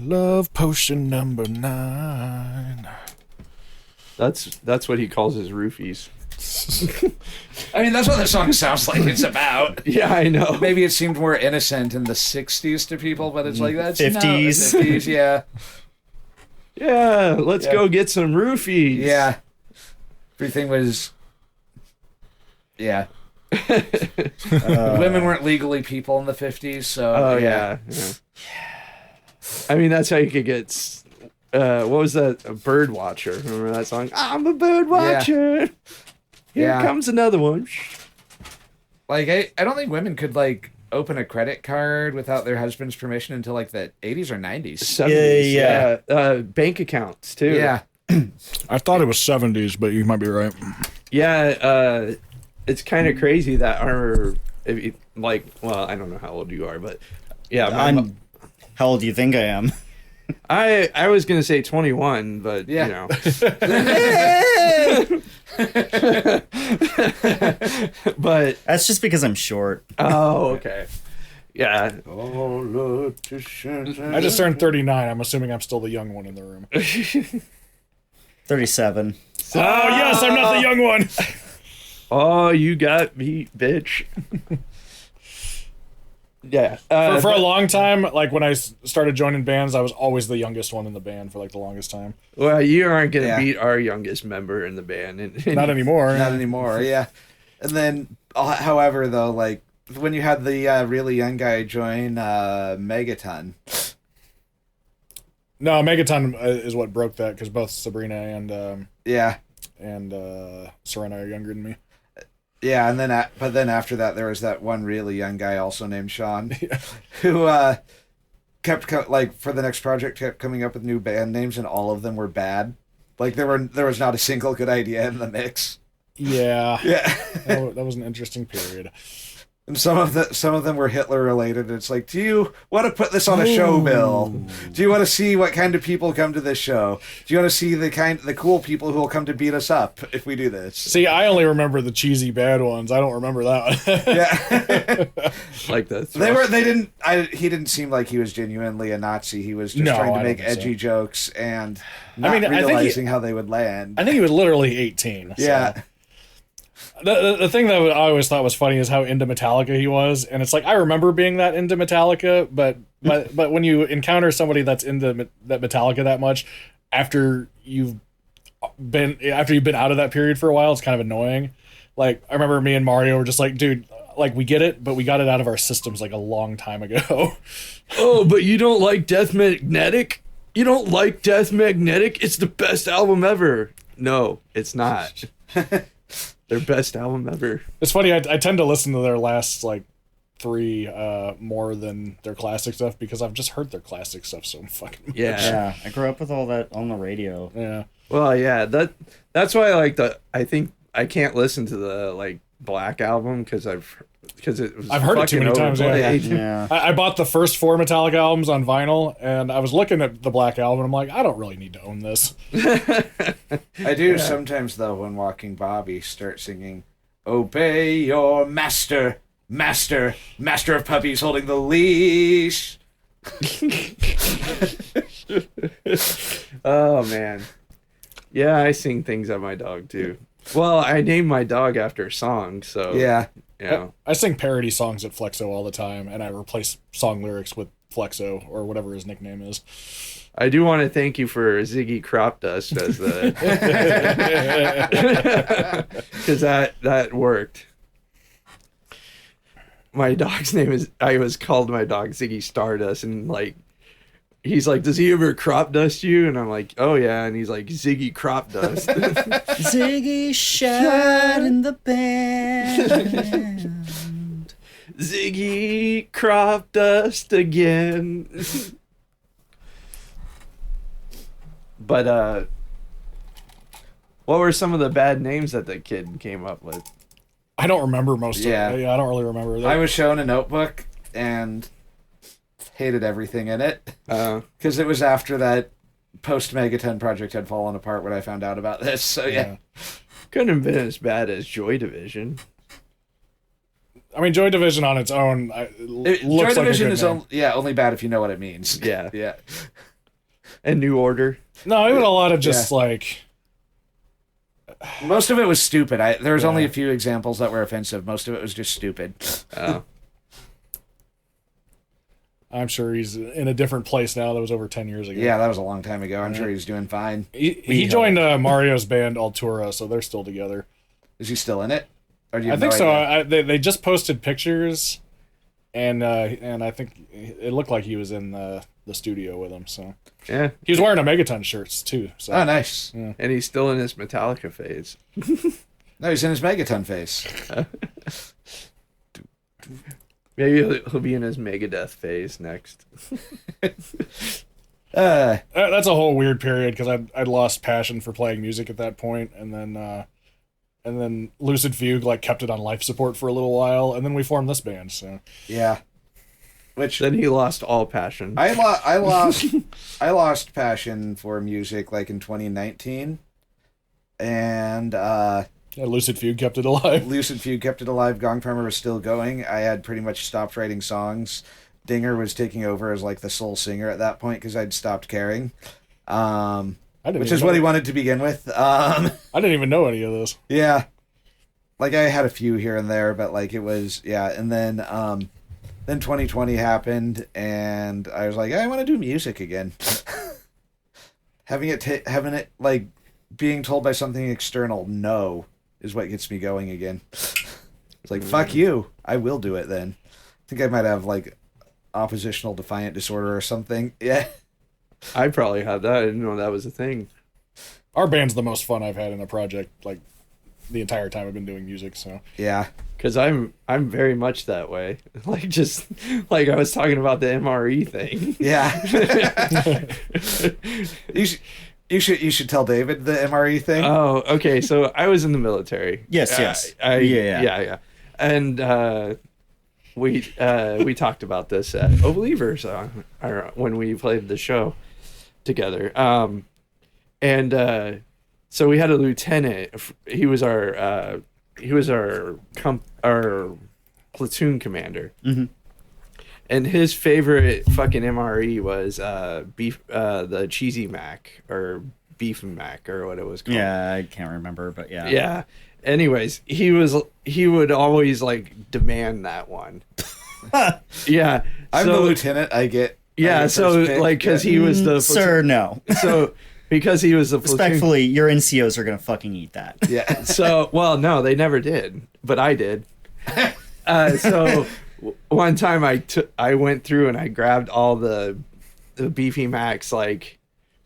Love potion number 9. That's what he calls his roofies. I mean, that's what the song sounds like it's about. Yeah, I know. Maybe it seemed more innocent in the 60s to people, but it's like that's 50s. No, the 50s, yeah. Yeah, let's go get some roofies. Yeah. Everything was... Yeah. Women weren't legally people in the 50s, so... Oh, yeah. I mean, that's how you could get... what was that? A bird watcher. Remember that song? I'm a bird watcher. Here comes another one. Like, I don't think women could, like, open a credit card without their husband's permission until, like, the 80s or 90s. 70s, yeah. Bank accounts, too. Yeah. I thought it was 70s, but you might be right. Yeah, it's kind of crazy that our... If you, like, well, I don't know how old you are, but... Yeah, how old do you think I am? I was going to say 21, but, you know. But that's just because I'm short. Oh, okay. Yeah. I just turned 39. I'm assuming I'm still the young one in the room. 37. Oh, yes, I'm not the young one. Oh, you got me, bitch. Yeah. For a long time, like when I started joining bands, I was always the youngest one in the band for like the longest time. Well, you aren't going to beat our youngest member in the band. Not anymore. Not anymore, yeah. And then, however, though, like when you had the really young guy join Megaton. No, Megaton is what broke that because both Sabrina and Serena are younger than me. Yeah, and then but then after that, there was that one really young guy also named Sean, who kept for the next project kept coming up with new band names, and all of them were bad. Like there was not a single good idea in the mix. Yeah, yeah, that was an interesting period. And some of them were Hitler related. It's like, do you want to put this on a show, Bill? Do you want to see what kind of people come to this show? Do you want to see the cool people who will come to beat us up if we do this? See, I only remember the cheesy bad ones. I don't remember that one. Yeah, like that. He didn't seem like he was genuinely a Nazi. He was just trying to make edgy jokes and not realizing how they would land. I think he was literally 18. Yeah. So. The thing that I always thought was funny is how into Metallica he was, and it's like I remember being that into Metallica, but when you encounter somebody that's into that Metallica that much after you've been out of that period for a while, it's kind of annoying. Like I remember me and Mario were just like, dude, like we get it, but we got it out of our systems like a long time ago. Oh, but you don't like Death Magnetic? You don't like Death Magnetic? It's the best album ever. No, it's not. Their best album ever. It's funny, I tend to listen to their last like 3 more than their classic stuff because I've just heard their classic stuff so fucking much. Yeah, I grew up with all that on the radio. Yeah. Well, yeah, that's why I think I can't listen to the like Black album because it was I've heard it too many times. Yeah. I bought the first 4 Metallica albums on vinyl, and I was looking at the Black album. And I'm like, I don't really need to own this. I do sometimes though when walking Bobby start singing, "Obey your master, master, master of puppies holding the leash." Oh man, yeah, I sing things at my dog too. Well, I named my dog after a song, so yeah. I sing parody songs at Flexo all the time, and I replace song lyrics with Flexo or whatever his nickname is. I do want to thank you for Ziggy Crop Dust as the because that worked. My dog's name is I was called my dog Ziggy Stardust, and like he's like, does he ever crop dust you? And I'm like, oh yeah. And he's like, Ziggy Crop Dust. Ziggy shot in the band. Ziggy Crop Dust again. But what were some of the bad names that the kid came up with? I don't remember most of it. Yeah, I don't really remember that. I was shown a notebook and hated everything in it because it was after that post Megaton project had fallen apart when I found out about this. So yeah. Couldn't have been as bad as Joy Division. I mean, Joy Division on its own looks Joy Division like is only bad if you know what it means. Yeah. Yeah. And New Order. No, even a lot of just like. Most of it was stupid. There was only a few examples that were offensive. Most of it was just stupid. Oh. I'm sure he's in a different place now. That was over 10 years ago. Yeah, that was a long time ago. I'm sure he's doing fine. He joined Mario's band Altura, so they're still together. Is he still in it? Or do you I have think no so. idea? They just posted pictures, and I think it looked like he was in the studio with him. So Yeah. he was wearing a Megaton shirts too. So. Oh, nice. And he's still in his Metallica phase. No, he's in his Megaton face. Maybe he'll be in his Megadeth phase next. That's a whole weird period because I'd lost passion for playing music at that point, and then Lucid Fugue like kept it on life support for a little while, and then we formed this band. So Yeah. Which Then he lost all passion. I lost passion for music like in 2019, and Lucid Fugue kept it alive. Lucid Fugue kept it alive. Gong Primer was still going. I had pretty much stopped writing songs. Dinger was taking over as like the sole singer at that point because I'd stopped caring. Which is what he wanted to begin with. I didn't even know any of this. Yeah. Like I had a few here and there, but like it was and then 2020 happened and I was like, I want to do music again. having it like being told by something external no is what gets me going again. It's like fuck you. I will do it then. I think I might have like oppositional defiant disorder or something. Yeah. I probably had that. I didn't know that was a thing. Our band's the most fun I've had in a project like the entire time I've been doing music. So Yeah. Because I'm very much that way. Like just like I was talking about the MRE thing. Yeah. You should tell David the MRE thing. Oh, okay. So I was in the military. Yes. Yeah. And we talked about this at Believers when we played the show together. So we had a lieutenant. He was our platoon commander. Mm-hmm. And his favorite fucking MRE was the Cheesy Mac or Beef and Mac or what it was called. Yeah, I can't remember, but yeah. Yeah. Anyways, he would always like demand that one. Yeah. I'm the lieutenant. I get so pick. like because he was the Sir, no. So because he was the platoon. Respectfully, your NCOs are gonna fucking eat that. Yeah. So well, no, they never did, but I did. So one time I went through and I grabbed all the Beefy Macs like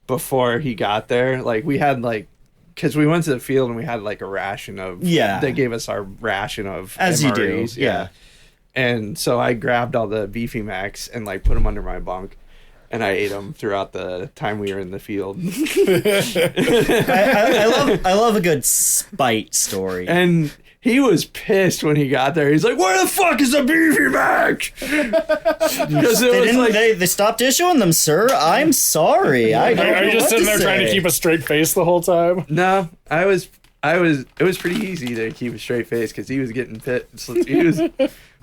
before he got there. Like we had like because we went to the field and we had like a ration of they gave us our ration of as MREs, you do. Yeah. And so I grabbed all the Beefy Macs and like put them under my bunk. And I ate them throughout the time we were in the field. I love a good spite story. And he was pissed when he got there. He's like, "Where the fuck is the Beefy Mac?" Because they stopped issuing them, sir. I'm sorry. I don't Are you know just what sitting to there trying to say. keep a straight face the whole time? No, it was pretty easy to keep a straight face because he was getting pissed. He was,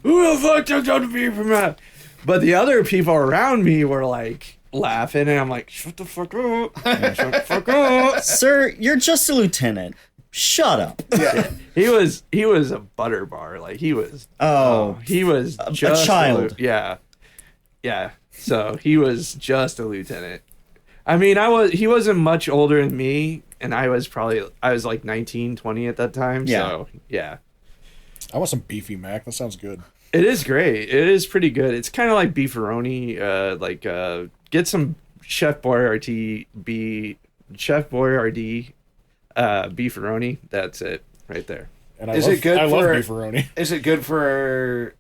"Who the fuck took out the Beefy Mac?" But the other people around me were like laughing, and I'm like, "Shut the fuck up! Shut the fuck up!" Sir, you're just a lieutenant. Shut up. Yeah. He was a butter bar, like he was. He was just a child. Yeah. So he was just a lieutenant. I mean, he wasn't much older than me, and I was like 19, 20 at that time. Yeah. So yeah, I want some Beefy Mac. That sounds good. it is great. It is pretty good. It's kind of like beefaroni. Get some Chef Boyardee beefaroni. That's it right there. And Is it good I love for- beefaroni. Is it good for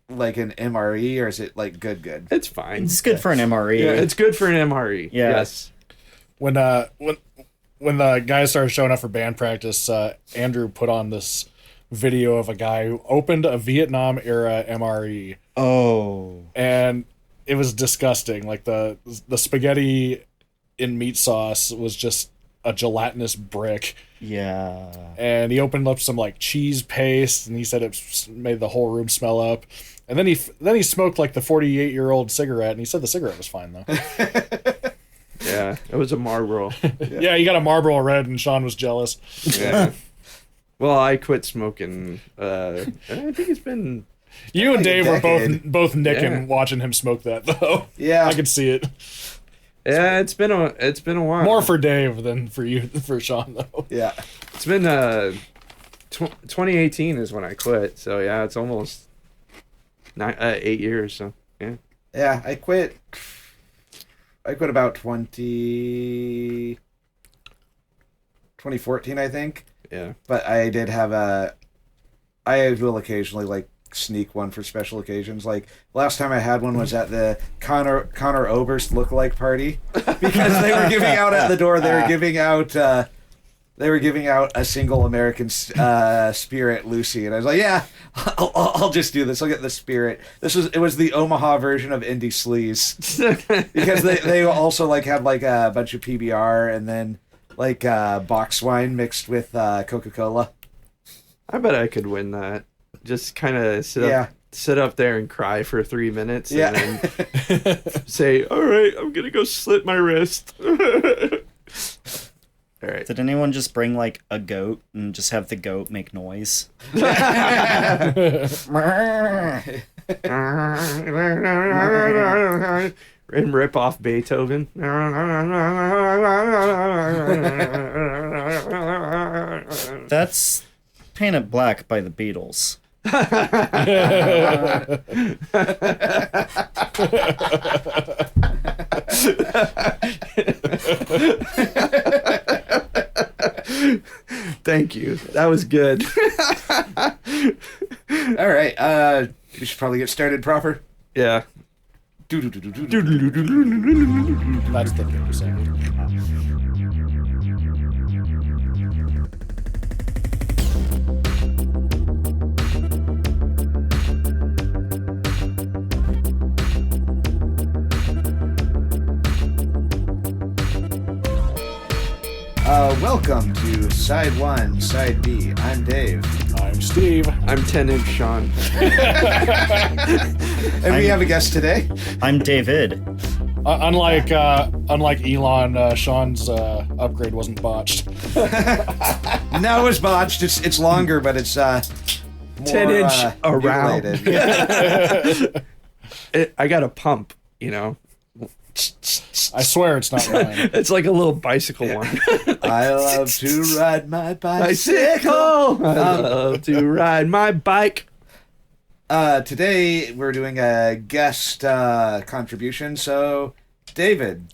like an MRE or is it like good? It's fine. It's good for an MRE. Yeah, it's good for an MRE. Yeah. Yes. When the guys started showing up for band practice, Andrew put on this video of a guy who opened a Vietnam era MRE, Oh. and it was disgusting. Like the spaghetti in meat sauce was just a gelatinous brick, Yeah. and he opened up some like cheese paste, and he said it made the whole room smell up. And then he smoked like the 48-year-old cigarette, and he said the cigarette was fine though. Yeah. It was a Marlboro. Yeah, you got a Marlboro Red, and Sean was jealous. Yeah. Well, I quit smoking. I think it's been. You and Like a Dave were decade. both nicking Yeah. watching him smoke that, though. Yeah. I could see it. Yeah, it's been a while. More for Dave than for you, for Sean, though. Yeah. It's been 2018 is when I quit. So yeah, it's almost 8 years. So yeah. Yeah, I quit about 2014, I think. Yeah. But I will occasionally like sneak one for special occasions. Like last time I had one was at the Connor Oberst lookalike party because they were giving out at the door. They were giving out a single American Spirit Lucy, and I was like, yeah, I'll just do this. I'll get the Spirit. It was the Omaha version of Indie Sleaze because they also like had like a bunch of PBR and then like box wine mixed with Coca-Cola. I bet I could win that. Just kind of sit up there and cry for 3 minutes, and then say, "All right, I'm gonna go slit my wrist." All right. Did anyone just bring like a goat and just have the goat make noise? And rip off Beethoven. That's Paint It Black by the Beatles. Thank you. That was good. All right, we should probably get started proper. Yeah. That's the thing sound. Welcome to Side 1, Side B. I'm Dave. I'm Steve. I'm 10-inch Sean. And we have a guest today. I'm David. Unlike Elon, Sean's upgrade wasn't botched. No, it was botched. It's longer, but it's more 10-inch around. mutilated. I got a pump, you know. I swear it's not mine. It's like a little bicycle one. I love to ride my bicycle. I love to ride my bike. Today we're doing a guest contribution. So, David,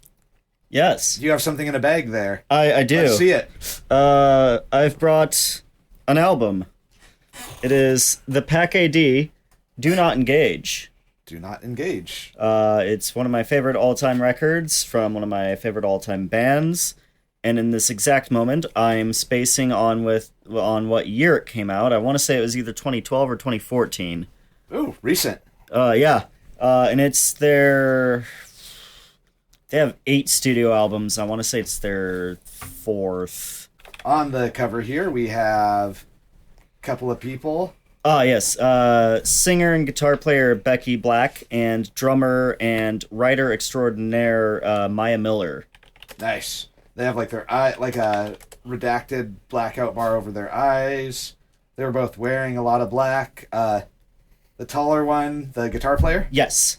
Yes, you have something in a bag there. I do. Let's see it. I've brought an album. It is the Pack A.D. Do Not Engage. Do not engage. It's one of my favorite all-time records from one of my favorite all-time bands. And in this exact moment, I'm spacing on what year it came out. I want to say it was either 2012 or 2014. Ooh, recent. Yeah. And it's their... They have 8 studio albums. I want to say it's their 4th. On the cover here, we have a couple of people. Yes. Singer and guitar player Becky Black and drummer and writer extraordinaire Maya Miller. Nice. They have like their eye, like a redacted blackout bar over their eyes. They were both wearing a lot of black. The taller one, the guitar player, Yes.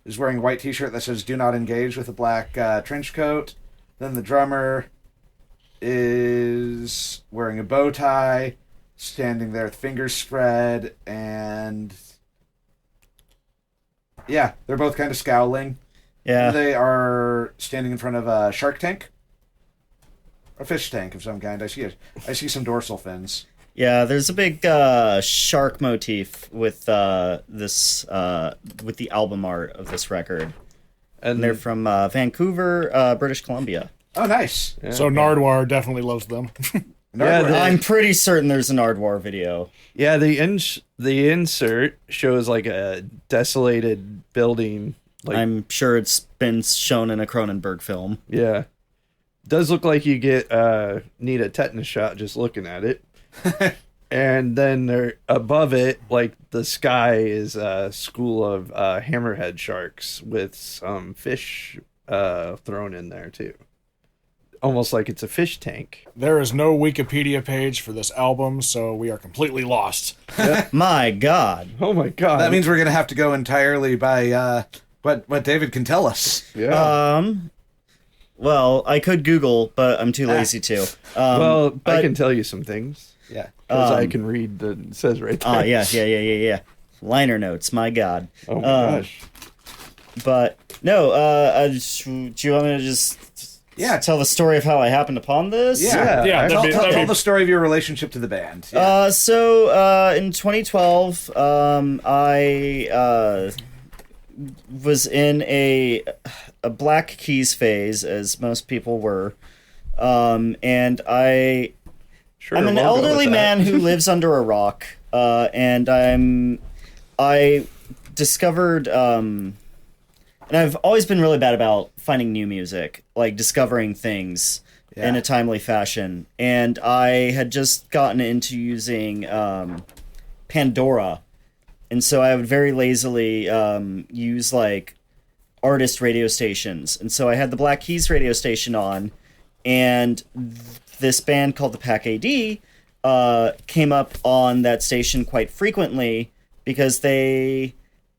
is wearing a white t-shirt that says "Do Not Engage" with a black trench coat. Then the drummer is wearing a bow tie, standing there with fingers spread, and yeah, they're both kind of scowling. Yeah. They are standing in front of a shark tank. A fish tank of some kind. I see some dorsal fins. Yeah, there's a big shark motif with this with the album art of this record. And they're from Vancouver, British Columbia. Oh, nice. Yeah. So Nardwar definitely loves them. Nardwar. I'm pretty certain there's an Nardwar video. Yeah, the insert shows like a desolated building. Like, I'm sure it's been shown in a Cronenberg film. yeah, does look like you need a tetanus shot just looking at it. And then there above it, like the sky is a school of hammerhead sharks with some fish thrown in there too. almost like it's a fish tank. There is no Wikipedia page for this album, so we are completely lost. My God. Oh my god. That means we're gonna have to go entirely by what David can tell us. yeah. Well, I could Google, but I'm too lazy to. Well, I but- can tell you some things. Yeah. Because I can read the it says right there. Yeah. Liner notes, my God. Oh my gosh. But no, do you want me to just tell the story of how I happened upon this? Yeah. Yeah, Tell, that'd tell be- the story of your relationship to the band. Yeah. So in 2012, I was in a Black Keys phase, as most people were, and I'm an elderly man who lives under a rock, and I discovered, and I've always been really bad about finding new music, like discovering things in a timely fashion, and I had just gotten into using Pandora, and so I would very lazily use like artist radio stations, and so I had the Black Keys radio station on, and this band called the Pack A.D. Came up on that station quite frequently because they,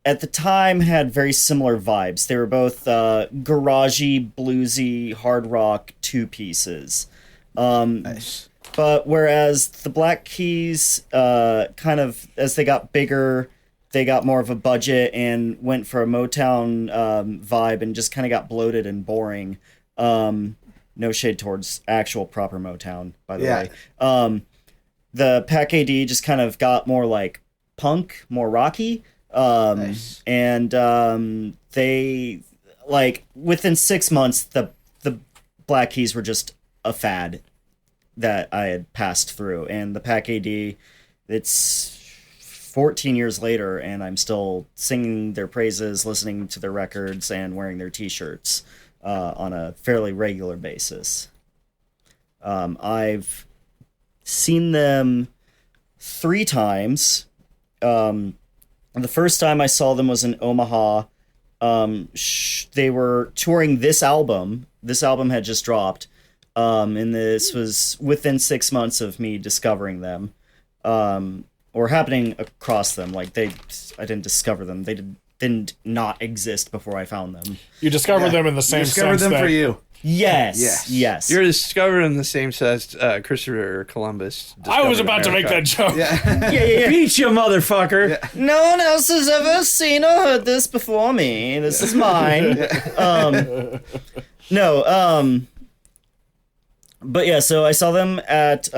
at the time, had very similar vibes. They were both garagey, bluesy, hard rock two pieces. Nice. But whereas the Black Keys, kind of, as they got bigger, they got more of a budget and went for a Motown vibe and just kind of got bloated and boring. No shade towards actual proper Motown, by the way. The Pack A.D. just kind of got more like punk, more rocky. Nice. And they, like, within 6 months, the Black Keys were just a fad that I had passed through. And the Pack A.D., it's 14 years later, and I'm still singing their praises, listening to their records, and wearing their t-shirts on a fairly regular basis. I've seen them 3 times. The first time I saw them was in Omaha. They were touring this album. This album had just dropped. And this was within 6 months of me discovering them. Or happening across them. Like, I didn't discover them. They didn't not exist before I found them. You discovered them in the same Discovered sense them that for you. Yes. You're discovering the same sense Christopher Columbus. I was about to make that joke. Yeah. Beat you, motherfucker. Yeah. No one else has ever seen or heard this before me. This is mine. But yeah, so I saw them at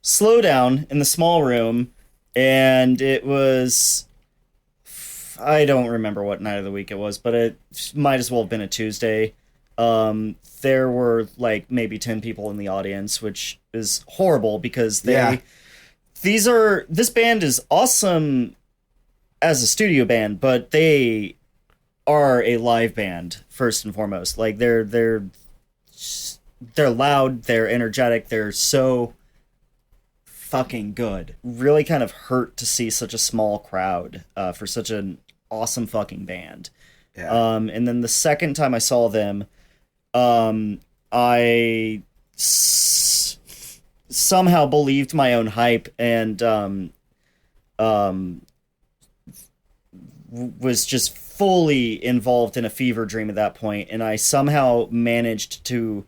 Slowdown in the small room, and it was, I don't remember what night of the week it was, but it might as well have been a Tuesday. There were like maybe 10 people in the audience, which is horrible because this band is awesome as a studio band, but they are a live band first and foremost. Like they're loud, they're energetic, they're so fucking good. Really kind of hurt to see such a small crowd for such an awesome fucking band. Yeah. And then the second time I saw them, I somehow believed my own hype and was just fully involved in a fever dream at that point, and I somehow managed to,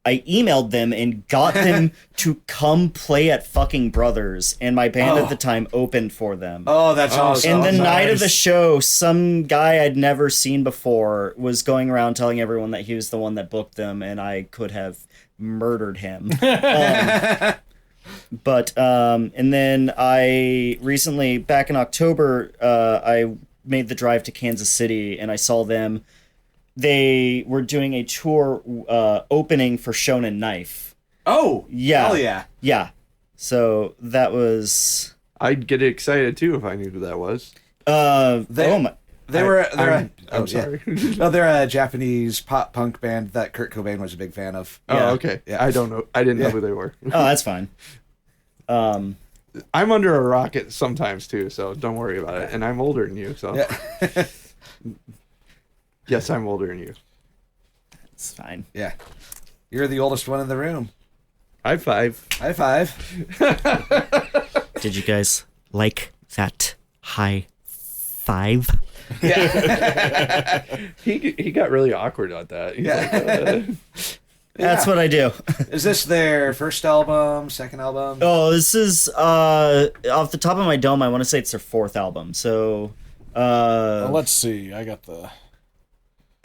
I emailed them and got them to come play at fucking Brothers, and my band at the time opened for them. Oh, that's awesome. And the night of the nice. show, some guy I'd never seen before was going around telling everyone that he was the one that booked them, and I could have murdered him. And then I recently, back in October, I made the drive to Kansas City, and I saw them. They were doing a tour opening for Shonen Knife. Oh, Yeah. hell yeah. Yeah. So that was... I'd get excited too if I knew who that was. oh my... I'm sorry. No, they're a Japanese pop punk band that Kurt Cobain was a big fan of. Yeah. Oh, okay. Yeah. I don't know. I didn't know Yeah. who they were. Oh, that's fine. I'm under a rocket sometimes too, so don't worry about it. And I'm older than you, so Yeah. yes, I'm older than you. It's fine. Yeah. You're the oldest one in the room. High five. High five. Did you guys like that high five? Yeah. He got really awkward on that. He's Yeah. That's what I do. Is this their first album, second album? Oh, this is off the top of my dome. I want to say it's their fourth album. So, Well, let's see. I got the.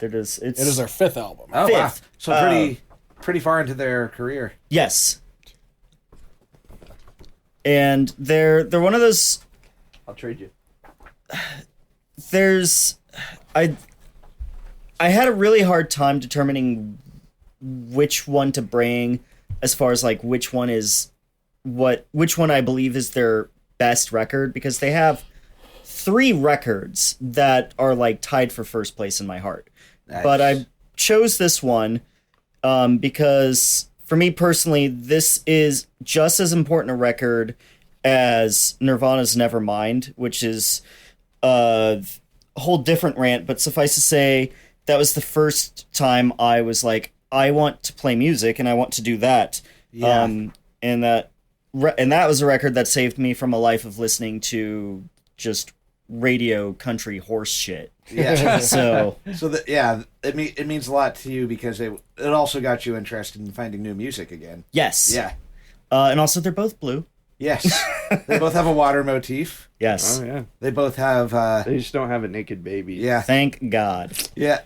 it is. It is their fifth album. Oh, wow. Fifth. So pretty far into their career. Yes. And they're one of those. I'll trade you. I had a really hard time determining which one to bring as far as like which one I believe is their best record, because they have 3 records that are like tied for first place in my heart. Nice. But I chose this one because for me personally, this is just as important a record as Nirvana's Nevermind, which is a whole different rant, but suffice to say, that was the first time I was like, I want to play music and I want to do that. Yeah. And that was a record that saved me from a life of listening to just radio country horse shit. Yeah. So it means a lot to you because it also got you interested in finding new music again. yes. Yeah. And also they're both blue. Yes. They both have a water motif. Yes. Oh yeah. They both have They just don't have a naked baby. yeah. Thank God. Yeah.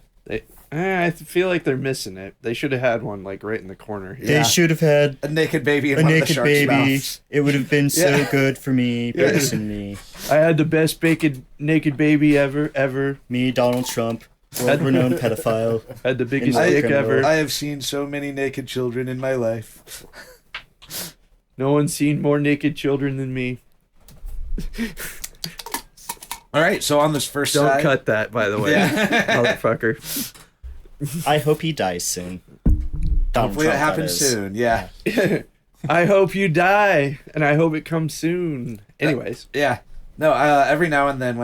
I feel like they're missing it. They should have had one like right in the corner here. Yeah. They should have had A naked baby in a one of the naked shark's baby. mouths. It would have been so Yeah. good for me personally. I had the best naked baby ever. Me, Donald Trump, world-renowned pedophile. Had the biggest I- dick ever. I have seen so many naked children in my life. No one's seen more naked children than me. All right, so on this first Don't side, cut that, by the way, Yeah. motherfucker. I hope he dies soon. Donald hopefully it Trump, that happens is. soon. Yeah. I hope you die, and I hope it comes soon. Anyways, Yeah. No, every now and then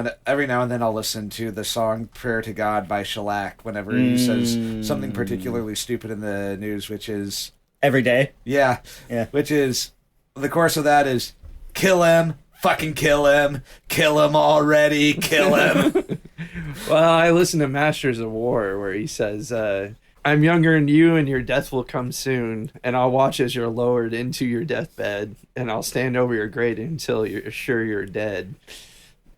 I'll listen to the song "Prayer to God" by Shellac whenever he says something particularly stupid in the news, which is Every day. yeah, which is the chorus of that is "Kill him, fucking kill him already, kill him." well, I listen to Masters of War where he says, I'm younger than you and your death will come soon, and I'll watch as you're lowered into your deathbed, and I'll stand over your grave until you're sure you're dead.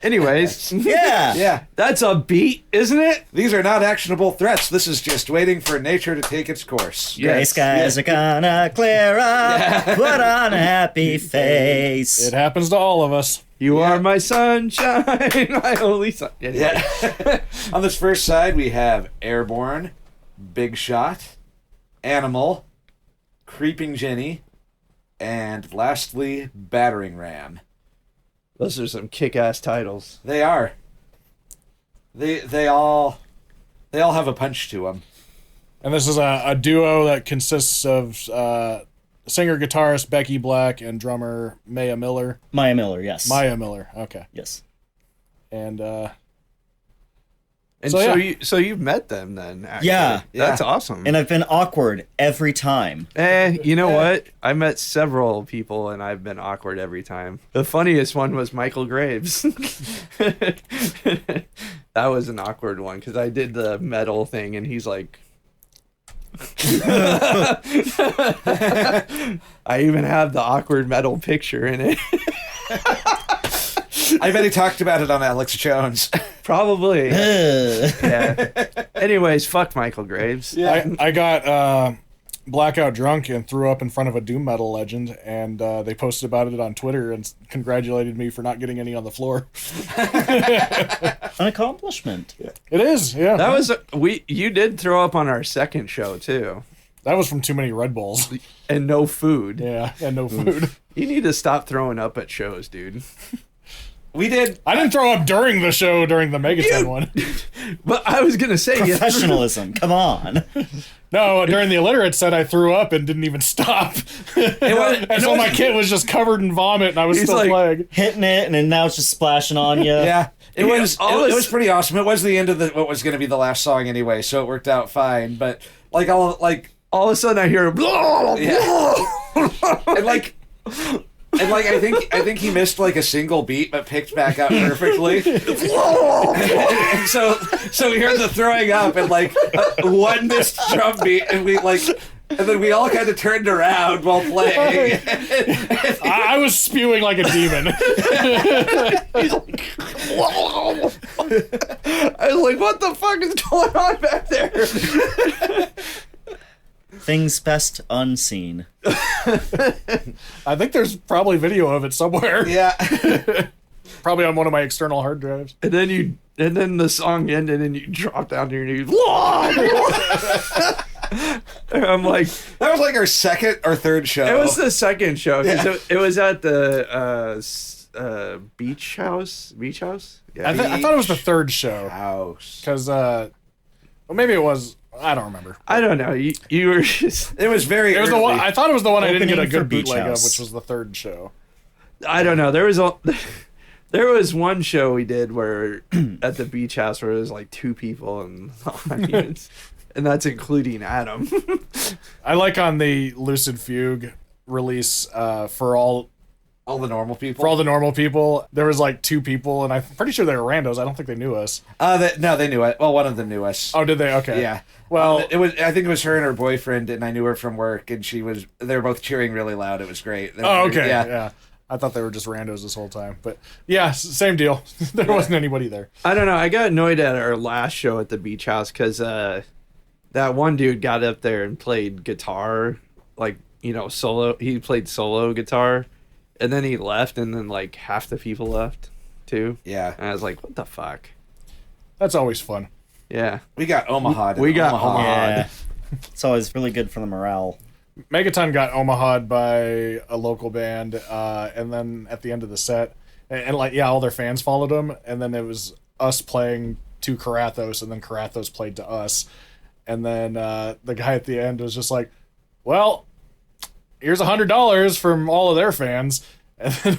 Anyways, Yeah. Yeah, that's a beat, isn't it? these are not actionable threats. This is just waiting for nature to take its course. Yeah. Gray skies are gonna clear up. Put on a happy face. It happens to all of us. You are my sunshine, my only sun. Anyway. Yeah. On this first side, we have Airborne, Big Shot, Animal, Creeping Jenny, and lastly, Battering Ram. Those are some kick-ass titles. They are. They all have a punch to them. And this is a duo that consists of singer-guitarist Becky Black and drummer Maya Miller. Maya Miller, yes. Maya Miller, okay. Yes. And And So, so, yeah. you've met them then, actually. Yeah. That's Yeah. awesome. And I've been awkward every time. You know what? I met several people and I've been awkward every time. The funniest one was Michael Graves. That was an awkward one because I did the metal thing and he's like... I even have the awkward metal picture in it. I bet he talked about it on Alex Jones. Probably. Ugh. Yeah. Anyways, fuck Michael Graves. I got blackout drunk and threw up in front of a doom metal legend, and they posted about it on Twitter and congratulated me for not getting any on the floor. An accomplishment. It is, yeah. That was you did throw up on our second show too. That was from too many Red Bulls. And no food. Yeah, and no food. You need to stop throwing up at shows, dude. We did. I didn't throw up during the show during the Megaton one. But I was gonna say Professionalism. Come on. No, during the Alliterates set, I threw up and didn't even stop. And so my kit was just covered in vomit, and I was He's still like- playing. Hitting it, and then now it's just splashing on you. Yeah, it was. all It this- was pretty awesome. It was the end of what was going to be the last song anyway, so it worked out fine. But like all All of a sudden I hear and like I think he missed like a single beat but picked back up perfectly. And so we heard the throwing up and like one missed drum beat, and then we all kind of turned around while playing. I was spewing like a demon. He's like, I was like, what the fuck is going on back there? Things best unseen. I think there's probably video of it somewhere. Yeah. Probably on one of my external hard drives. And then the song ended and you drop down to your knees. And I'm like, That was like our second or third show. it was the second show. 'Cause Yeah. it was at the beach house. Yeah. I thought it was the third show. house. Because, well, maybe it was. I don't remember. I don't know. You were just, It was very It was the early. one. I thought it was the one I didn't get a Opening for good Beach bootleg of, House. which was the third show. I don't know. There was one show we did where at the beach house where it was like 2 people and and that's including Adam. I like on the Lucid Fugue release for all All the normal people. For all the normal people, there was like 2 people, and I'm pretty sure they were randos. I don't think they knew us. No, they knew it. Well, one of them knew us. Oh, did they? Okay. Yeah. Well, it was. I think it was her and her boyfriend, and I knew her from work, and they were both cheering really loud. It was great. oh, okay. Yeah. Yeah. I thought they were just randos this whole time, but yeah, same deal. There wasn't anybody there. I don't know. I got annoyed at our last show at the beach house because that one dude got up there and played guitar, like, solo. He played solo guitar, and then he left, and then like half the people left too. Yeah. And I was like, what the fuck? That's always fun. Yeah. We got Omaha. We got Omaha. Yeah. It's always really good for the morale. Megaton got Omaha'd by a local band, and then at the end of the set, and like, yeah, all their fans followed them, and then it was us playing to Karathos, and then Karathos played to us, and then the guy at the end was just like, well, here's $100 from all of their fans, and then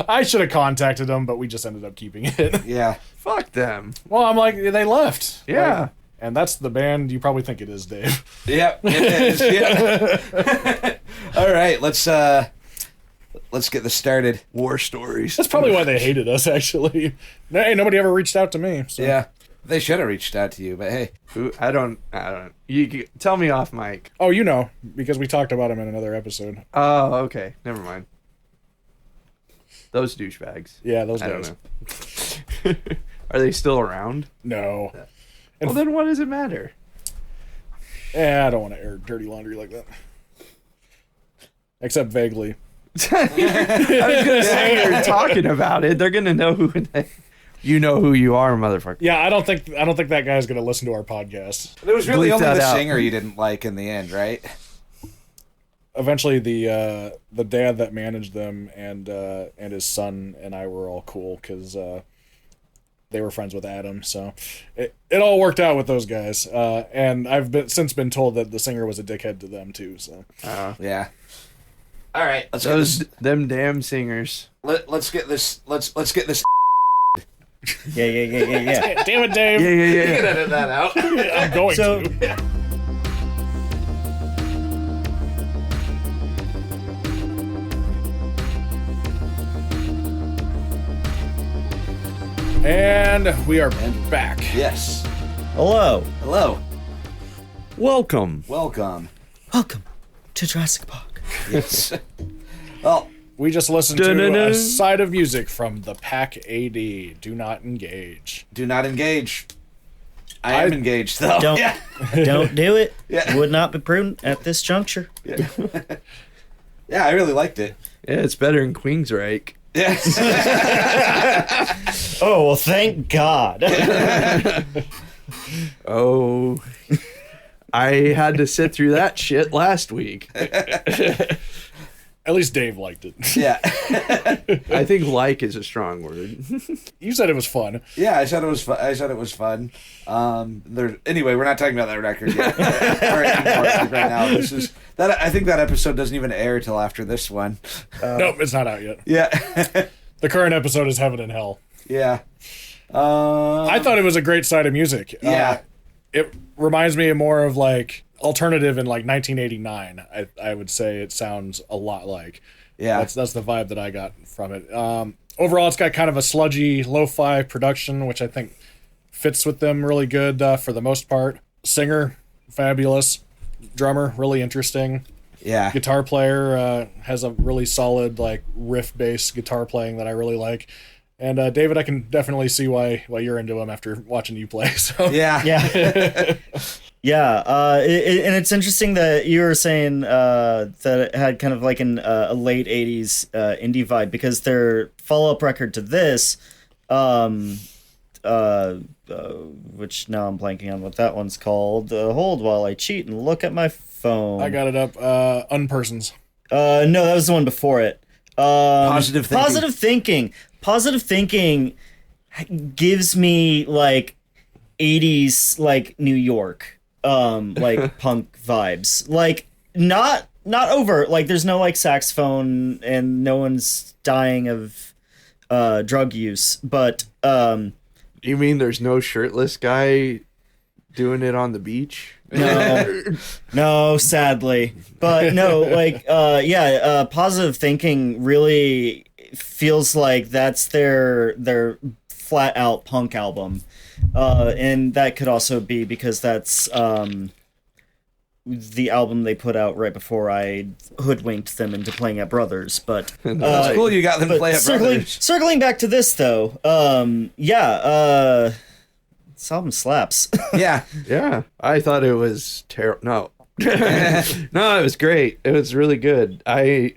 I should have contacted them, but we just ended up keeping it. Yeah. Fuck them. Well, I'm like, they left. Yeah. Like, and that's the band you probably think it is, Dave. Yep. It is. Yeah. All right. Let's get this started. War stories. That's probably why they hated us, actually. Hey, nobody ever reached out to me. So. Yeah. They should have reached out to you, but hey. I don't. Tell me off mic. Oh, you know, because we talked about him in another episode. Oh, okay. Never mind. Those douchebags. Yeah, those I guys. don't know. Are they still around? No. Well, then what does it matter? I don't want to air dirty laundry like that. Except vaguely. I was gonna say you're talking about it. They're gonna know who you know who you are, motherfucker. Yeah, I don't think that guy's gonna listen to our podcast. It was really Bleep only that the out. singer you didn't like in the end, right? Eventually, the dad that managed them and his son and I were all cool because they were friends with Adam, so it all worked out with those guys. And I've since been told that the singer was a dickhead to them too. So Yeah. All right. Let's Them damn singers. let's get this. Let's get this. Yeah. damn it, Dave! Yeah. Edit that out. I'm going So- to. And we are back. Yes. Hello. Hello. Welcome. Welcome. Welcome to Jurassic Park. Yes. Well, We just listened to Dun-dun-dun. a side of music from the Pack A.D. Do not engage. do not engage. I am engaged though. Don't Yeah. don't do it. Yeah. Would not be prudent at this juncture. Yeah, I really liked it. Yeah, it's better than Queensryche. Yes. Oh well, thank God. Oh, I had to sit through that shit last week. At least Dave liked it. Yeah. I think like is a strong word. You said it was fun. Yeah, I said it was fun. Anyway, we're not talking about that record yet. Right now. I think that episode doesn't even air till after this one. Nope, it's not out yet. Yeah. The current episode is Heaven and Hell. Yeah. I thought it was a great side of music. Yeah. it reminds me more of like alternative in like 1989. I would say it sounds a lot like. Yeah. That's the vibe that I got from it. Overall, it's got kind of a sludgy lo-fi production, which I think fits with them really good for the most part. Singer, fabulous. Drummer, really interesting. Yeah. Guitar player has a really solid like riff-based guitar playing that I really like. And David, I can definitely see why you're into him after watching you play. So Yeah. Yeah. And it's interesting that you were saying that it had kind of like a late 80s indie vibe, because their follow-up record to this, which now I'm blanking on what that one's called. Hold while I cheat and look at my phone. I got it up. Unpersons. No, that was the one before it. Positive thinking. Positive thinking gives me like 80s like New York like punk vibes. Like not over, like there's no like saxophone and no one's dying of drug use, but You mean there's no shirtless guy doing it on the beach? No, sadly. But no, like positive thinking really feels like that's their flat out punk album. And that could also be because that's the album they put out right before I hoodwinked them into playing at Brothers. But That's cool you got them to play at Brothers. Circling back to this though, this album slaps. Yeah. Yeah, I thought it was terrible. No. No, it was great. It was really good. I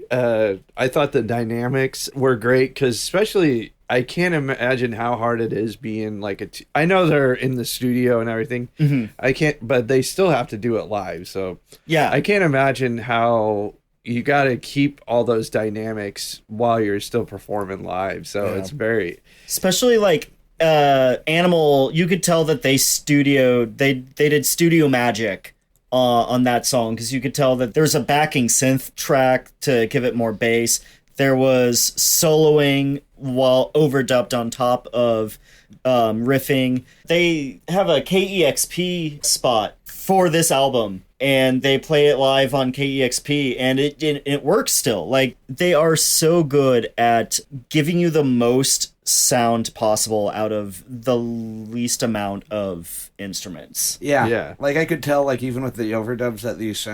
thought the dynamics were great, because especially I can't imagine how hard it is being like I know they're in the studio and everything. Mm-hmm. I can't, but they still have to do it live. So Yeah. I can't imagine how you got to keep all those dynamics while you're still performing live. So it's very, Especially like Animal, you could tell that they did studio magic on that song, because you could tell that there's a backing synth track to give it more bass. There was soloing while overdubbed on top of riffing. They have a KEXP spot for this album, and they play it live on KEXP, and it works still. Like, they are so good at giving you the most sound possible out of the least amount of instruments. Yeah. Like I could tell, like even with the overdubs, that these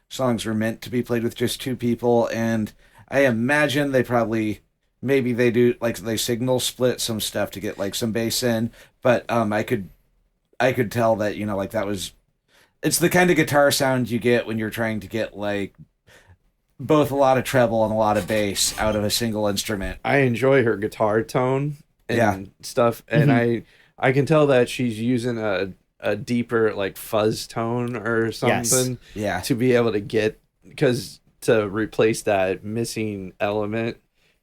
songs were meant to be played with just two people, and I imagine maybe they do like they signal split some stuff to get like some bass in, but I could tell that, you know, like it's the kind of guitar sound you get when you're trying to get like both a lot of treble and a lot of bass out of a single instrument. I enjoy her guitar tone and stuff, and I can tell that she's using a deeper like fuzz tone or something to be able to get, because to replace that missing element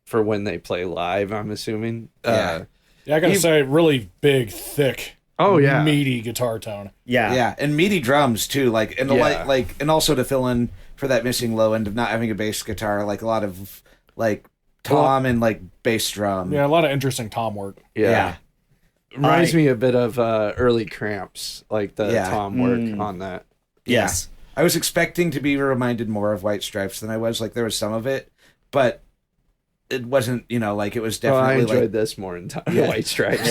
for when they play live, I'm assuming. I gotta say, really big, thick, meaty guitar tone. Yeah, and meaty drums too. Like and and also to fill in for that missing low end of not having a bass guitar, like a lot of like tom and like bass drum. Yeah, a lot of interesting tom work. Yeah. Reminds me a bit of early Cramps, like the tom work on that. Yes. I was expecting to be reminded more of White Stripes than I was. Like there was some of it, but it wasn't, you know, like it was definitely I enjoyed like this more in White Stripes.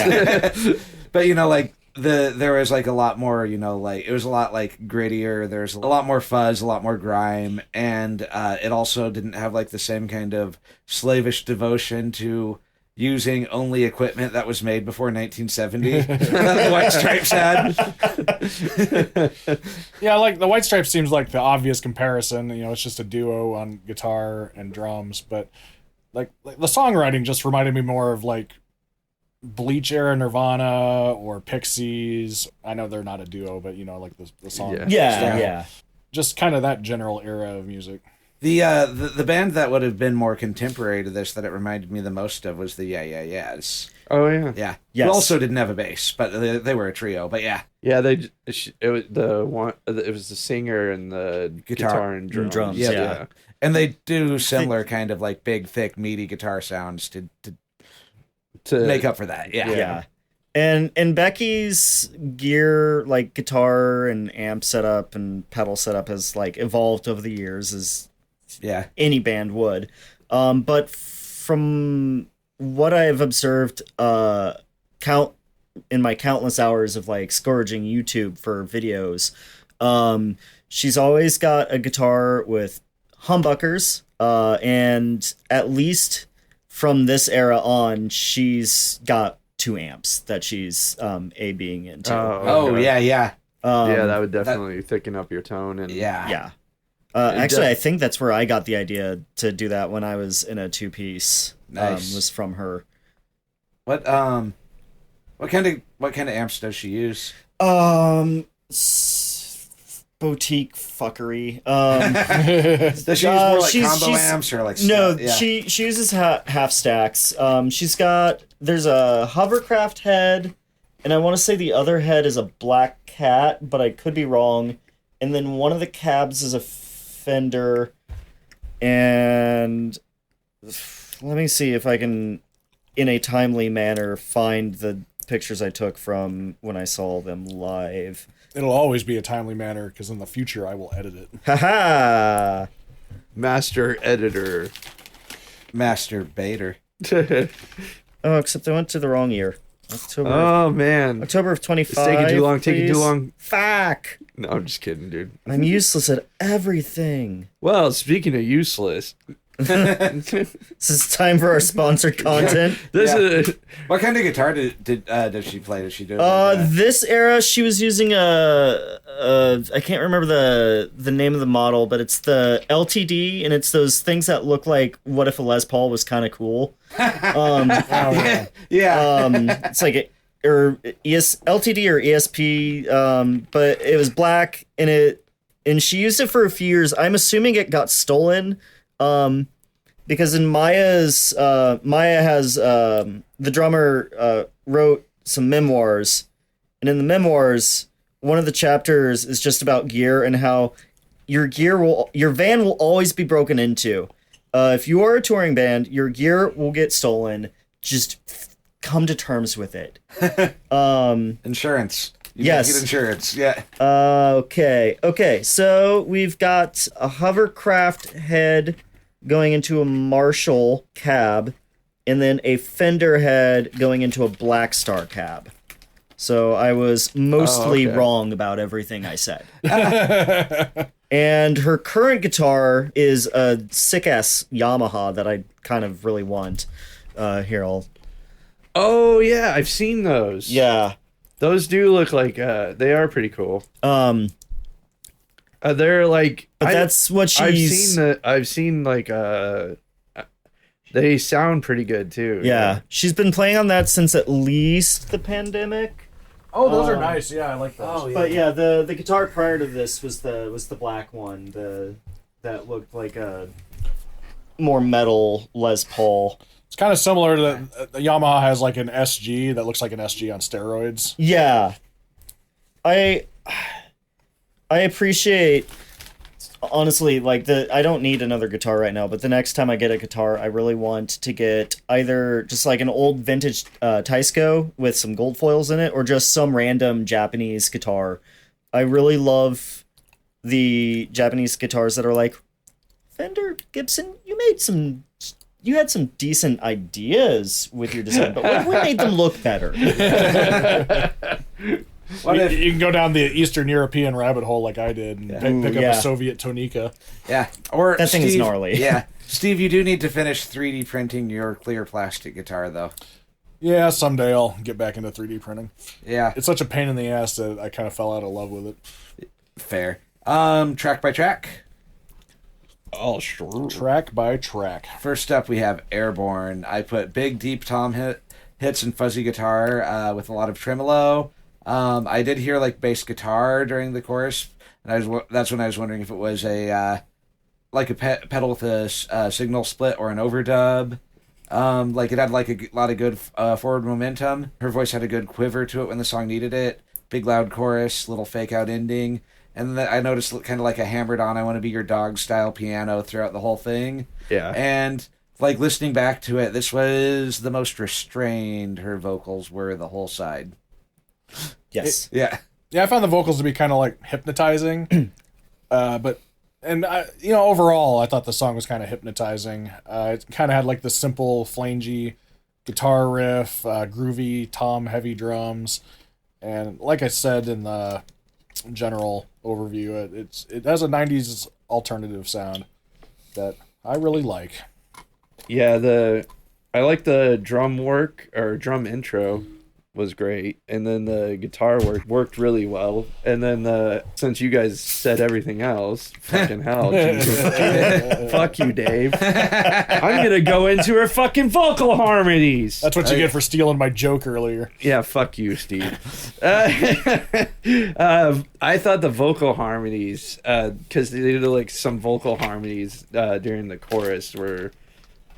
But you know, like there was like a lot more, you know, like it was a lot like grittier. There's a lot more fuzz, a lot more grime, and it also didn't have like the same kind of slavish devotion to using only equipment that was made before 1970 that the White Stripes had. Yeah, like the White Stripes seems like the obvious comparison. You know, it's just a duo on guitar and drums, but like the songwriting just reminded me more of like Bleach era Nirvana or Pixies. I know they're not a duo, but you know, like the song. Yeah. Just kind of that general era of music. The band that would have been more contemporary to this that it reminded me the most of was the Yeah Yeah Yeahs. Oh yeah. Yeah. Yes. Who also didn't have a bass, but they were a trio. But yeah. Yeah, it was the singer and the guitar and drums. Yeah. And they do similar kind of like big, thick, meaty guitar sounds to make up for that. Yeah. And Becky's gear, like guitar and amp setup and pedal setup, has like evolved over the years, as Yeah. any band would. But from what I've observed, count in my countless hours of like scourging YouTube for videos, she's always got a guitar with humbuckers, and at least from this era on, she's got 2 amps that she's A-Bing into. Oh, okay. yeah, yeah. Yeah, that would definitely thicken up your tone. And Yeah. Yeah. Actually, I think that's where I got the idea to do that when I was in a 2-piece. Nice. Was from her. What kind of amps does she use? Boutique fuckery. Does she use more like she's- combo she's- amps or like No, yeah. she uses half stacks. There's a hovercraft head, and I want to say the other head is a black cat, but I could be wrong. And then one of the cabs is a Fender, and let me see if I can, in a timely manner, find the pictures I took from when I saw them live. It'll always be a timely manner because in the future I will edit it. Haha! master editor. Masturbator. Oh, except I went to the wrong year. October Oh man, October of 25. it's taking too long. Taking too please. long. Fuck! No, I'm just kidding, dude. I'm useless at everything. Well, speaking of useless, This is time for our sponsored content. this Yeah. is What kind of guitar does she play? Does she do? This era, she was using I can't remember the name of the model, but it's the LTD, and it's those things that look like what if a Les Paul was kind of cool. yeah. It's like LTD or ESP, but it was black, and she used it for a few years. I'm assuming it got stolen. Because in Maya has the drummer wrote some memoirs, and in the memoirs, one of the chapters is just about gear and how your van will always be broken into. If you are a touring band, your gear will get stolen. Just come to terms with it. Insurance. You Yes. Get insurance. Yeah. Okay. So we've got a hovercraft head going into a Marshall cab, and then a Fender head going into a Black Star cab. So I was mostly okay. wrong about everything I said. And her current guitar is a sick-ass Yamaha that I kind of really want. Here, I'll... Oh yeah, I've seen those. Yeah. Those do look like they are pretty cool. They're like, But that's what she's... I've seen like they sound pretty good too. Yeah. She's been playing on that since at least the pandemic. Oh, those are nice. Yeah, I like those. Oh, yeah. But yeah, the guitar prior to this was the black one, that looked like a more metal Les Paul. It's kind of similar to the Yamaha has like an SG that looks like an SG on steroids. Yeah, I appreciate, honestly, like I don't need another guitar right now, but the next time I get a guitar, I really want to get either just like an old vintage Taisco with some gold foils in it, or just some random Japanese guitar. I really love the Japanese guitars that are like, Fender, Gibson, you had some decent ideas with your design, but what made them look better? What if? You can go down the Eastern European rabbit hole like I did and pick up yeah. a Soviet Tonika. Yeah. Or That thing is Steve, gnarly. Yeah. Steve, you do need to finish 3D printing your clear plastic guitar, though. Yeah, someday I'll get back into 3D printing. Yeah. It's such a pain in the ass that I kind of fell out of love with it. Fair. Track by track. Oh sure. Track by track. First up, we have Airborne. I put big, deep tom hits and fuzzy guitar with a lot of tremolo. I did hear like bass guitar during the chorus, and that's when I was wondering if it was a like a pedal with a signal split or an overdub. Like it had like a lot of good forward momentum. Her voice had a good quiver to it when the song needed it. Big loud chorus, little fake out ending. And then I noticed kind of like a hammered on "I Want to Be Your Dog" style piano throughout the whole thing. Yeah. And like listening back to it, this was the most restrained her vocals were the whole side. Yes. Yeah. Yeah, I found the vocals to be kind of like hypnotizing, overall, I thought the song was kind of hypnotizing. It kind of had like the simple flangy guitar riff, groovy tom heavy drums, and like I said in the general overview, it has a '90s alternative sound that I really like. Yeah, I like the drum work or drum intro was great, and then the guitar worked really well, and then since you guys said everything else, fucking hell, Jesus. Fuck you, Dave. I'm gonna go into her fucking vocal harmonies. That's what you get for stealing my joke earlier. Yeah, fuck you, Steve. I thought the vocal harmonies, because they did like some vocal harmonies during the chorus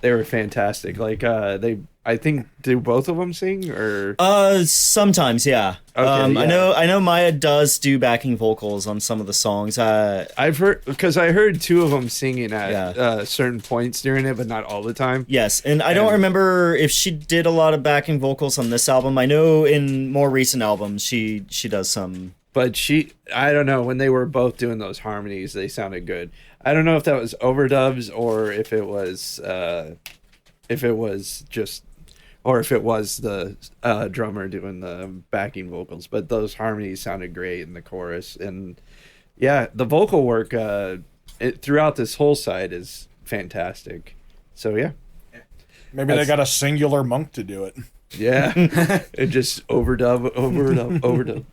they were fantastic. Like I think, do both of them sing or? Sometimes, yeah. Okay, yeah. I know Maya does do backing vocals on some of the songs. I've heard, because I heard two of them singing at Yeah. certain points during it, but not all the time. Yes, and I don't remember if she did a lot of backing vocals on this album. I know in more recent albums she does some. But I don't know, when they were both doing those harmonies, they sounded good. I don't know if that was overdubs or if it was just, or if it was the drummer doing the backing vocals. But those harmonies sounded great in the chorus, and yeah, the vocal work throughout this whole side is fantastic. So yeah, Maybe they got a singular monk to do it. yeah, it just overdub.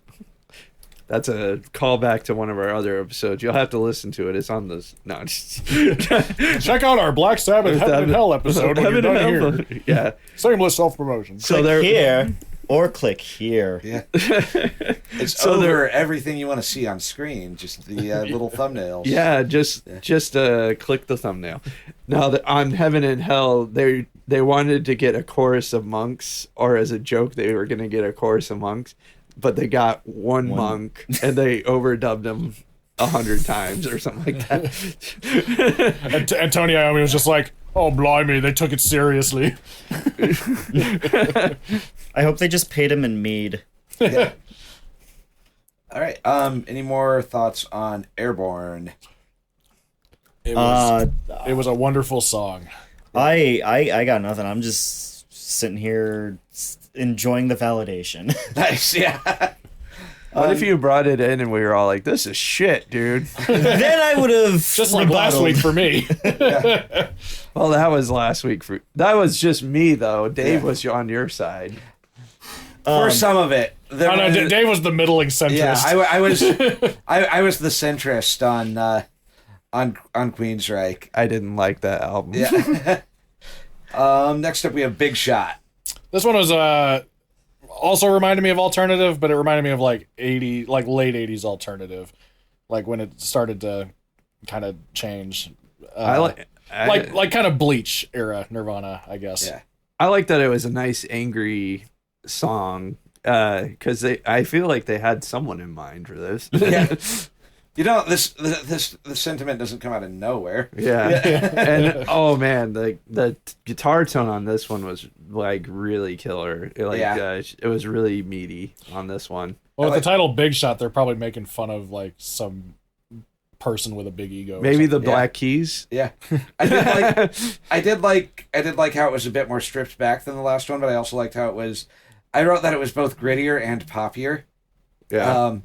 That's a callback to one of our other episodes. You'll have to listen to it. It's on this. No, Check out our Black Sabbath Heaven and Hell episode when you're done here. Yeah. Shameless self-promotion. So Click there, here or click here. Yeah. It's over everything you want to see on screen, just the little thumbnails. yeah, just click the thumbnail. Now on Heaven and Hell, they wanted to get a chorus of monks, or as a joke, they were going to get a chorus of monks, but they got one monk and they overdubbed him 100 times or something like that. And Tony Iommi was just like, "Oh blimey, they took it seriously." I hope they just paid him in mead. Yeah. All right. Any more thoughts on Airborne? It was a wonderful song. I got nothing. I'm just sitting here enjoying the validation. Nice. Yeah. What if you brought it in and we were all like, "This is shit, dude"? Then I would have Just like last week for me. Well, that was last week. That was just me, though. Dave was on your side. For some of it. Oh, no, Dave was the middling centrist. Yeah, I was I was the centrist on Queensryche. I didn't like that album. Yeah. Next up we have Big Shot. This one was also reminded me of alternative, but it reminded me of like late 80s alternative, like when it started to kind of change. Like kind of Bleach era Nirvana, I guess. Yeah. I like that it was a nice angry song, because I feel like they had someone in mind for this. Yeah. You know, the sentiment doesn't come out of nowhere. Yeah. And oh man, the guitar tone on this one was like really killer. It was really meaty on this one. Well, with the title Big Shot, they're probably making fun of like some person with a big ego. Maybe the Black Keys. Yeah. I did like how it was a bit more stripped back than the last one, but I also liked how I wrote that it was both grittier and poppier. Yeah.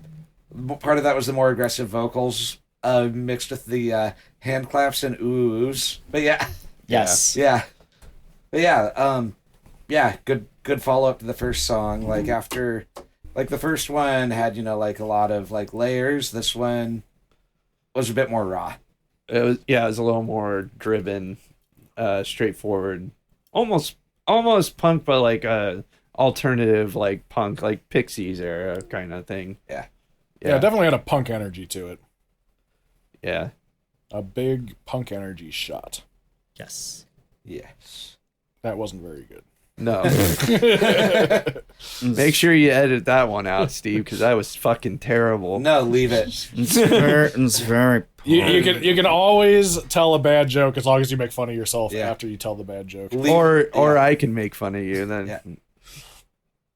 Part of that was the more aggressive vocals, mixed with the hand claps and oohs. But yeah. Yes. Yeah. But yeah, good follow up to the first song. Like after, like the first one had, like a lot of like layers. This one was a bit more raw. It was a little more driven, straightforward, almost punk, but like alternative, like punk, like Pixies era kind of thing. Yeah. Yeah, it definitely had a punk energy to it. Yeah. A big punk energy shot. Yes. Yes. That wasn't very good. No. Make sure you edit that one out, Steve, because that was fucking terrible. No, leave it. It's very You can always tell a bad joke as long as you make fun of yourself after you tell the bad joke. Or I can make fun of you, and then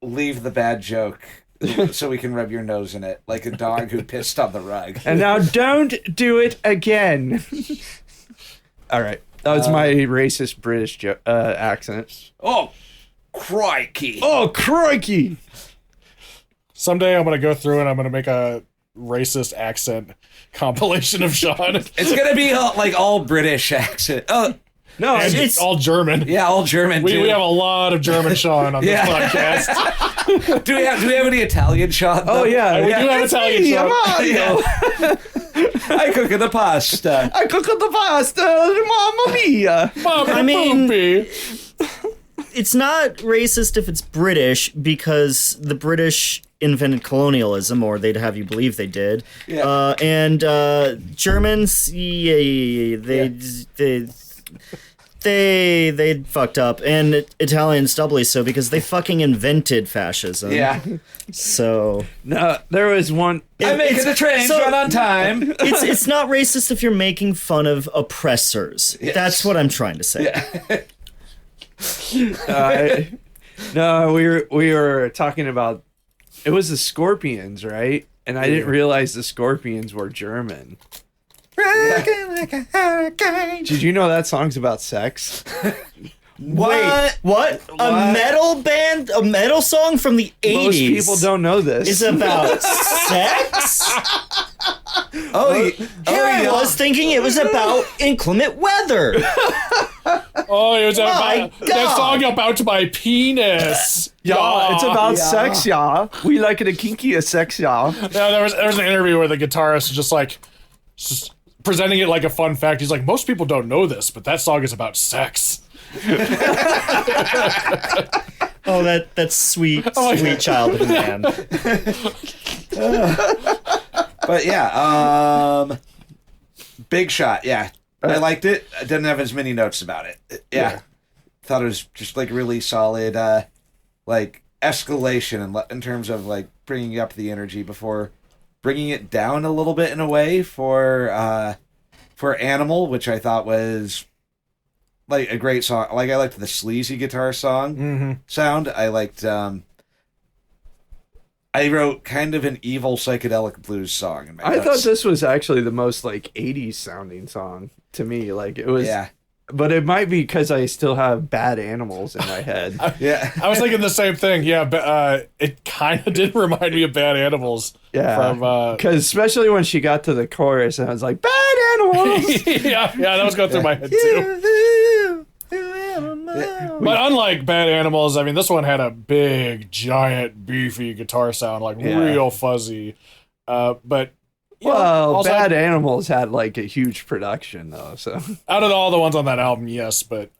leave the bad joke so we can rub your nose in it like a dog who pissed on the rug. And now don't do it again. All right. That was my racist British accent. Oh, crikey. Oh, crikey. Someday I'm going to go through and I'm going to make a racist accent compilation of Sean. It's going to be all British accent. Oh, no, and it's all German. Yeah, all German, too. We have a lot of German Sean on this podcast. Do we have any Italian Sean? Oh, yeah. We do have Italian Sean. I cook the pasta. Mamma mia. I mean, it's not racist if it's British, because the British invented colonialism, or they'd have you believe they did. Yeah. And Germans, they fucked up, and Italians doubly so, because they fucking invented fascism. Yeah. So no, there was one. I'm making the train run on time. It's not racist if you're making fun of oppressors. Yes. That's what I'm trying to say. Yeah. No, we were talking about, it was the Scorpions, right? And I didn't realize the Scorpions were German. Like a hurricane. Did you know that song's about sex? Wait, what? A metal band, a metal song from the 80s? Most people don't know this. Is about sex? I was thinking it was about inclement weather. Oh, it was about God. that song about my penis. Yeah, it's about sex, yeah. We like it a kinky sex, yeah. Yeah, there was an interview where the guitarist was just presenting it like a fun fact. He's like, most people don't know this, but that song is about sex. Oh, that's sweet childhood man. But yeah, Big Shot, yeah. I liked it. I didn't have as many notes about it. Yeah. Thought it was just really solid, escalation in terms of bringing up the energy before bringing it down a little bit in a way for Animal, which I thought was a great song. I liked the sleazy guitar song sound. I liked I wrote kind of an evil psychedelic blues song in my notes. I thought this was actually the most 80s sounding song to me. It was. Yeah. But it might be because I still have Bad Animals in my head. Yeah. I was thinking the same thing. Yeah, but it kind of did remind me of Bad Animals. Yeah. Because especially when she got to the chorus and I was like, Bad Animals! yeah, that was going through my head too. But unlike Bad Animals, I mean, this one had a big, giant, beefy guitar sound, real fuzzy. But also, Bad Animals had a huge production though. So out of all the ones on that album, yes, but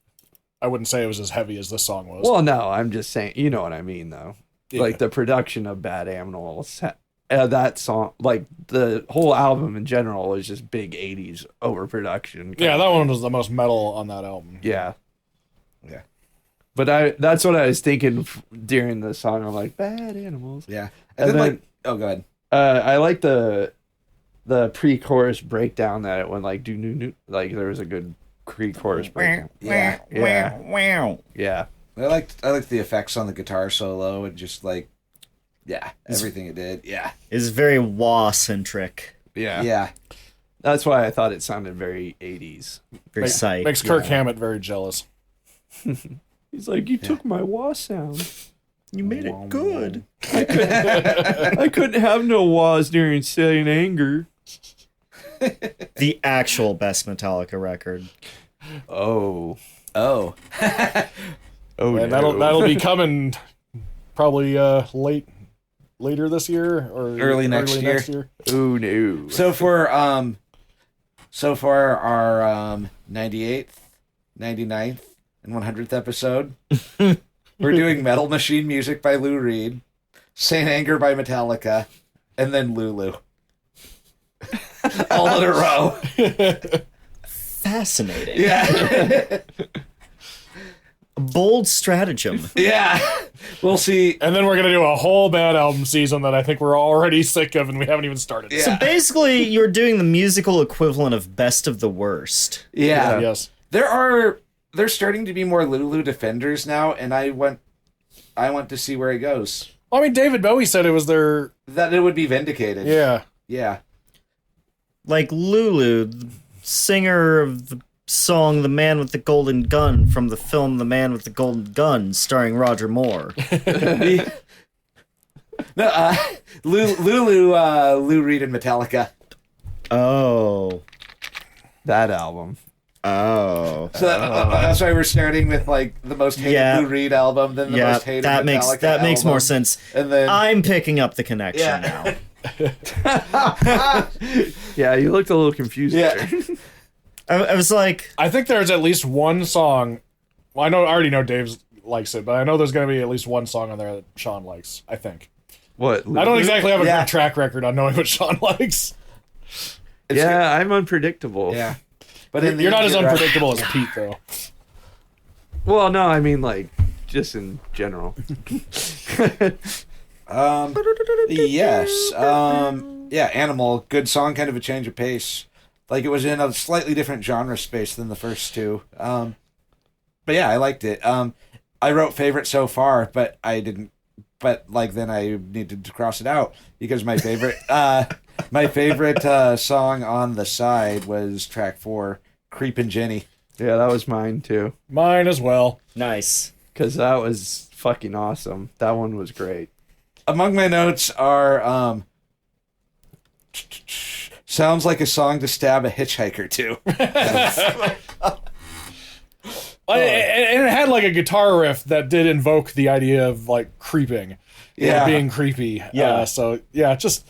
I wouldn't say it was as heavy as this song was. Well, no, I'm just saying, you know what I mean though. Yeah. The production of Bad Animals, that song, the whole album in general is just big 80s overproduction. Yeah, that one was the most metal on that album. Yeah. Yeah. But that's what I was thinking during the song. I'm like, Bad Animals. Yeah. And then, oh, go ahead. I like the pre-chorus breakdown that it went do there was a good pre-chorus breakdown. Yeah. Yeah. I liked the effects on the guitar solo and just everything it did. Yeah. It's very wah-centric. Yeah. Yeah. That's why I thought it sounded very 80s. Very psych. Makes Kirk Hammett very jealous. He's like, you took my wah sound. You made it good. I couldn't have no wahs during Saint Anger. The actual best Metallica record. Oh. Oh. And that'll be coming probably later this year or early next year. Oh no. So for our 98th, 99th, and 100th episode, we're doing Metal Machine Music by Lou Reed, Saint Anger by Metallica, and then Lulu. All in a row. Fascinating. Yeah. Bold stratagem. Yeah, we'll see. And then we're gonna do a whole bad album season that I think we're already sick of, and we haven't even started. Yeah. So basically, you're doing the musical equivalent of Best of the Worst. Yeah. Yes. There's starting to be more Lulu defenders now, and I want to see where it goes. Well, I mean, David Bowie said it was their. That it would be vindicated. Yeah. Yeah. Like Lulu, the singer of the song The Man with the Golden Gun from the film The Man with the Golden Gun, starring Roger Moore. No, Lou Reed and Metallica. Oh. That album. Oh. So that's why we're starting with like the most hated Lou Reed album, then the most hated Metallica that makes album. more sense. And then I'm picking up the connection now. Yeah, you looked a little confused there. I was like, I think there's at least one song. Well, I already know Dave likes it, but I know there's going to be at least one song on there that Sean likes. I think. What? I don't exactly have a Yeah. good track record on knowing what Sean likes. Yeah, I'm unpredictable. yeah. But in the You're not as end, right. unpredictable as Pete, though. Well, no, I mean like just in general. Yes. Yeah, Animal, good song, kind of a change of pace. Like it was in a slightly different genre space than the first two. But yeah, I liked it. I wrote favorite so far, but I didn't. But like then I needed to cross it out because my favorite song on the side was track 4, Creepin' Jenny. Yeah, that was mine too. Mine as well. nice. Because that was fucking awesome. That one was great. Among my notes are sounds like a song to stab a hitchhiker to. And it had like a guitar riff that did invoke the idea of like creeping, Yeah. being creepy. Yeah. So yeah, just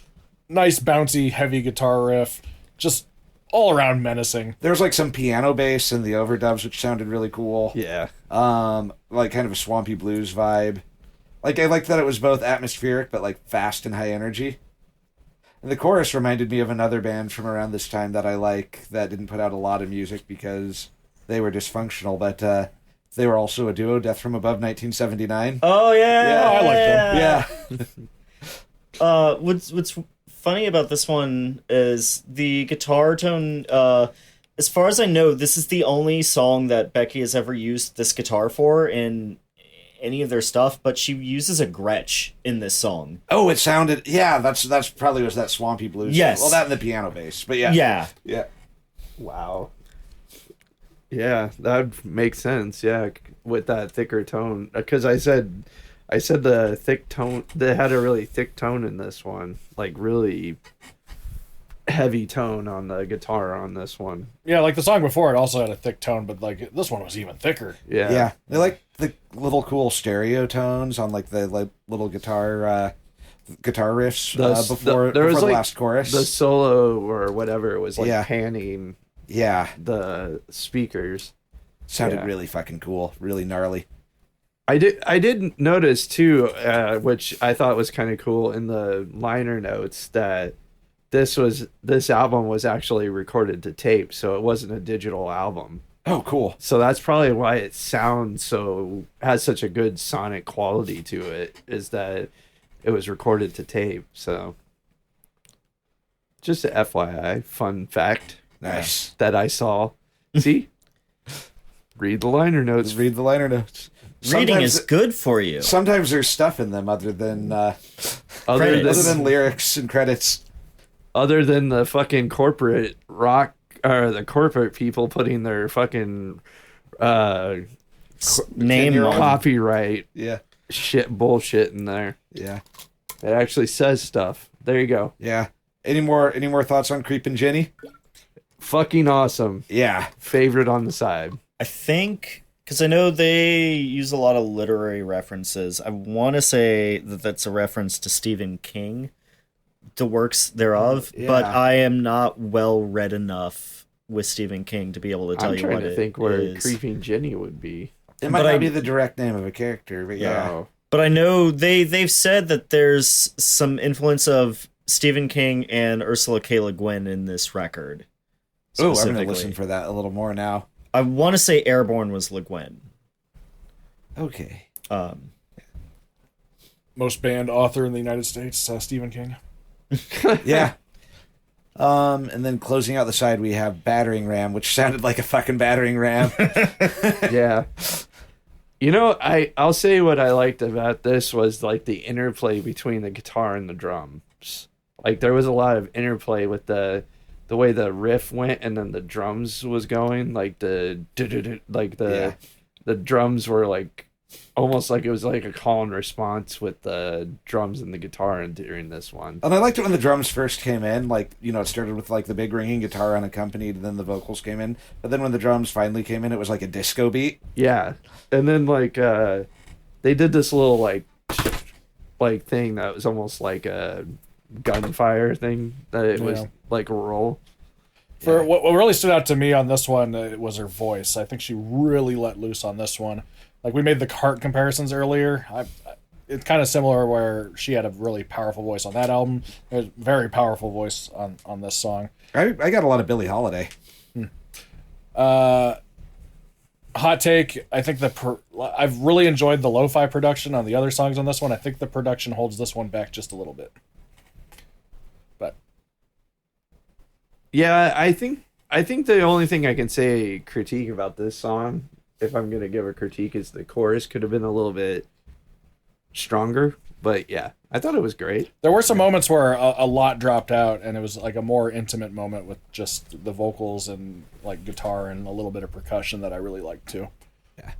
nice bouncy heavy guitar riff, just all around menacing. There's like some piano bass in the overdubs, which sounded really cool. Yeah. Like kind of a swampy blues vibe. Like I liked that it was both atmospheric but like fast and high energy. And the chorus reminded me of another band from around this time that I like that didn't put out a lot of music because they were dysfunctional, but they were also a duo, Death from Above 1979. Oh yeah. Yeah, I like them. Yeah. What's funny about this one is the guitar tone. As far as I know, this is the only song that Becky has ever used this guitar for in any of their stuff. But she uses a Gretsch in this song. Oh, it sounded... Yeah, that's probably was that swampy blues. Yes. Well, that and the piano bass, but yeah. Yeah. Yeah. Wow. Yeah, that would make sense. Yeah, with that thicker tone. Because I said the thick tone. They had a really thick tone in this one, like really heavy tone on the guitar on this one. Yeah, like the song before, it also had a thick tone, but like this one was even thicker. Yeah. Yeah. They like the little cool stereo tones on like the little guitar riffs before there was the like last chorus. the solo or whatever was like Yeah. panning Yeah. the speakers. Sounded Yeah. really fucking cool. Really gnarly. I did notice too, which I thought was kind of cool in the liner notes, that this album was actually recorded to tape, so it wasn't a digital album. Oh, cool. So that's probably why it has such a good sonic quality to it, is that it was recorded to tape. So just a FYI, fun fact Nice. that I saw. See? Read the liner notes. Read the liner notes. Reading is good for you. Sometimes there's stuff in them other than Credits. lyrics and credits. Other than the fucking corporate rock, or the corporate people putting their fucking Name Your on. copyright Yeah. bullshit in there. Yeah. It actually says stuff. There you go. Yeah. Any more thoughts on Creepin' Jenny? Fucking awesome. Yeah. Favorite on the side. I think, because I know they use a lot of literary references. I want to say that that's a reference to Stephen King, the works thereof, but Yeah. I am not well read enough with Stephen King to be able to tell I'm you trying what to it think where is. Creeping Jenny would be. It might But not be the direct name of a character, but yeah. No. But I know they've said that there's some influence of Stephen King and Ursula K. Le Guin in this record. Oh, I'm going to specifically. listen for that a little more now. I want to say Airborne was Le Guin. Okay. Most banned author in the United States, Stephen King. Yeah. And then closing out the side, we have Battering Ram, which sounded like a fucking battering ram. Yeah. You know, I'll say what I liked about this was like the interplay between the guitar and the drums. Like there was a lot of interplay with the way the riff went and then the drums was going, like the drums were like almost like it was like a call and response with the drums and the guitar during this one. And I liked it when the drums first came in, like, you know, it started with like the big ringing guitar unaccompanied, and then the vocals came in. But then when the drums finally came in, it was like a disco beat. Yeah. And then like they did this little like thing that was almost like a gunfire thing that it was like a roll. For what really stood out to me on this one was her voice. I think she really let loose on this one. Like we made the Cart comparisons earlier. It's kind of similar where she had a really powerful voice on that album. There's a very powerful voice on this song. I got a lot of Billie Holiday. Hot take. I think I've really enjoyed the lo-fi production on the other songs on this one. I think the production holds this one back just a little bit. But yeah, I think the only thing I can say critique about this song, if I'm gonna give a critique, is the chorus could have been a little bit stronger. But yeah, I thought it was great. There were some moments where a lot dropped out, and it was like a more intimate moment with just the vocals and like guitar and a little bit of percussion that I really liked too. Yeah,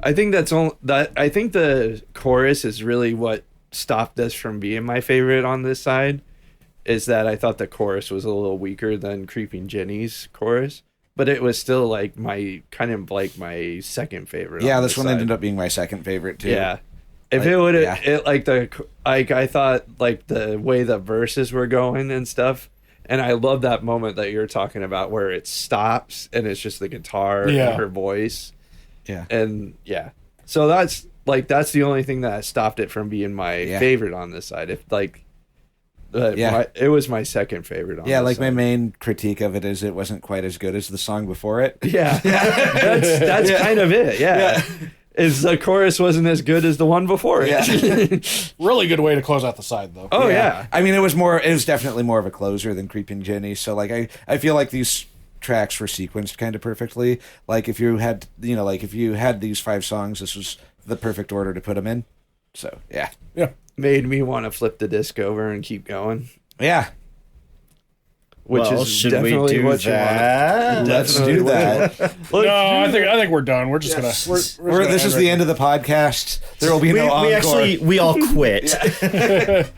I think I think the chorus is really what stopped this from being my favorite on this side. Is that I thought the chorus was a little weaker than Creeping Jenny's chorus, but it was still like my second favorite. Yeah, on this one side. ended up being my second favorite too. Yeah. If it would have, I thought like the way the verses were going and stuff, and I love that moment that you're talking about where it stops and it's just the guitar and her voice. Yeah. And yeah. So that's the only thing that stopped it from being my favorite on this side. If it was my second favorite on this like side. my main critique of it is it wasn't quite as good as the song before it. Yeah. That's kind of it. Yeah. Is the chorus wasn't as good as the one before it. Yeah. Really good way to close out the side though. Oh yeah. I mean, it was definitely more of a closer than Creeping Jenny. So like I feel like these tracks were sequenced kind of perfectly. Like if you had these 5 songs, this was the perfect order to put them in. So yeah. Made me want to flip the disc over and keep going. Yeah. Which is should definitely we do what that? Let's do that. No, I think we're done. We're just gonna. This is the end of the podcast. There will be no encore. We all quit.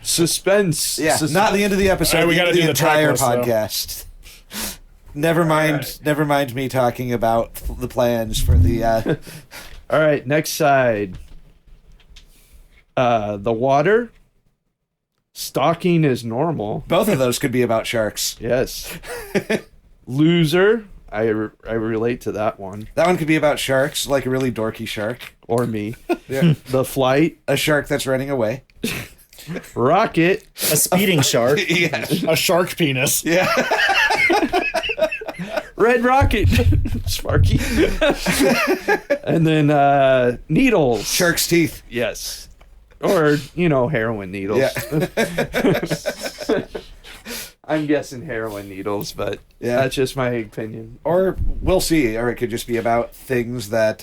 Suspense. Yeah, not the end of the episode. We gotta the do the entire track podcast. Never mind me talking about the plans for the. All right, next side. The water. Stalking is normal. Both of those could be about sharks. Yes. Loser. I relate to that one. That one could be about sharks, like a really dorky shark. Or me. Yeah. The flight. A shark that's running away. Rocket. A speeding shark. Yeah. A shark penis. Yeah. Red Rocket. Sparky. And then needles. Shark's teeth. Yes. Or, heroin needles. Yeah. I'm guessing heroin needles, but that's just my opinion. Or we'll see. Or it could just be about things that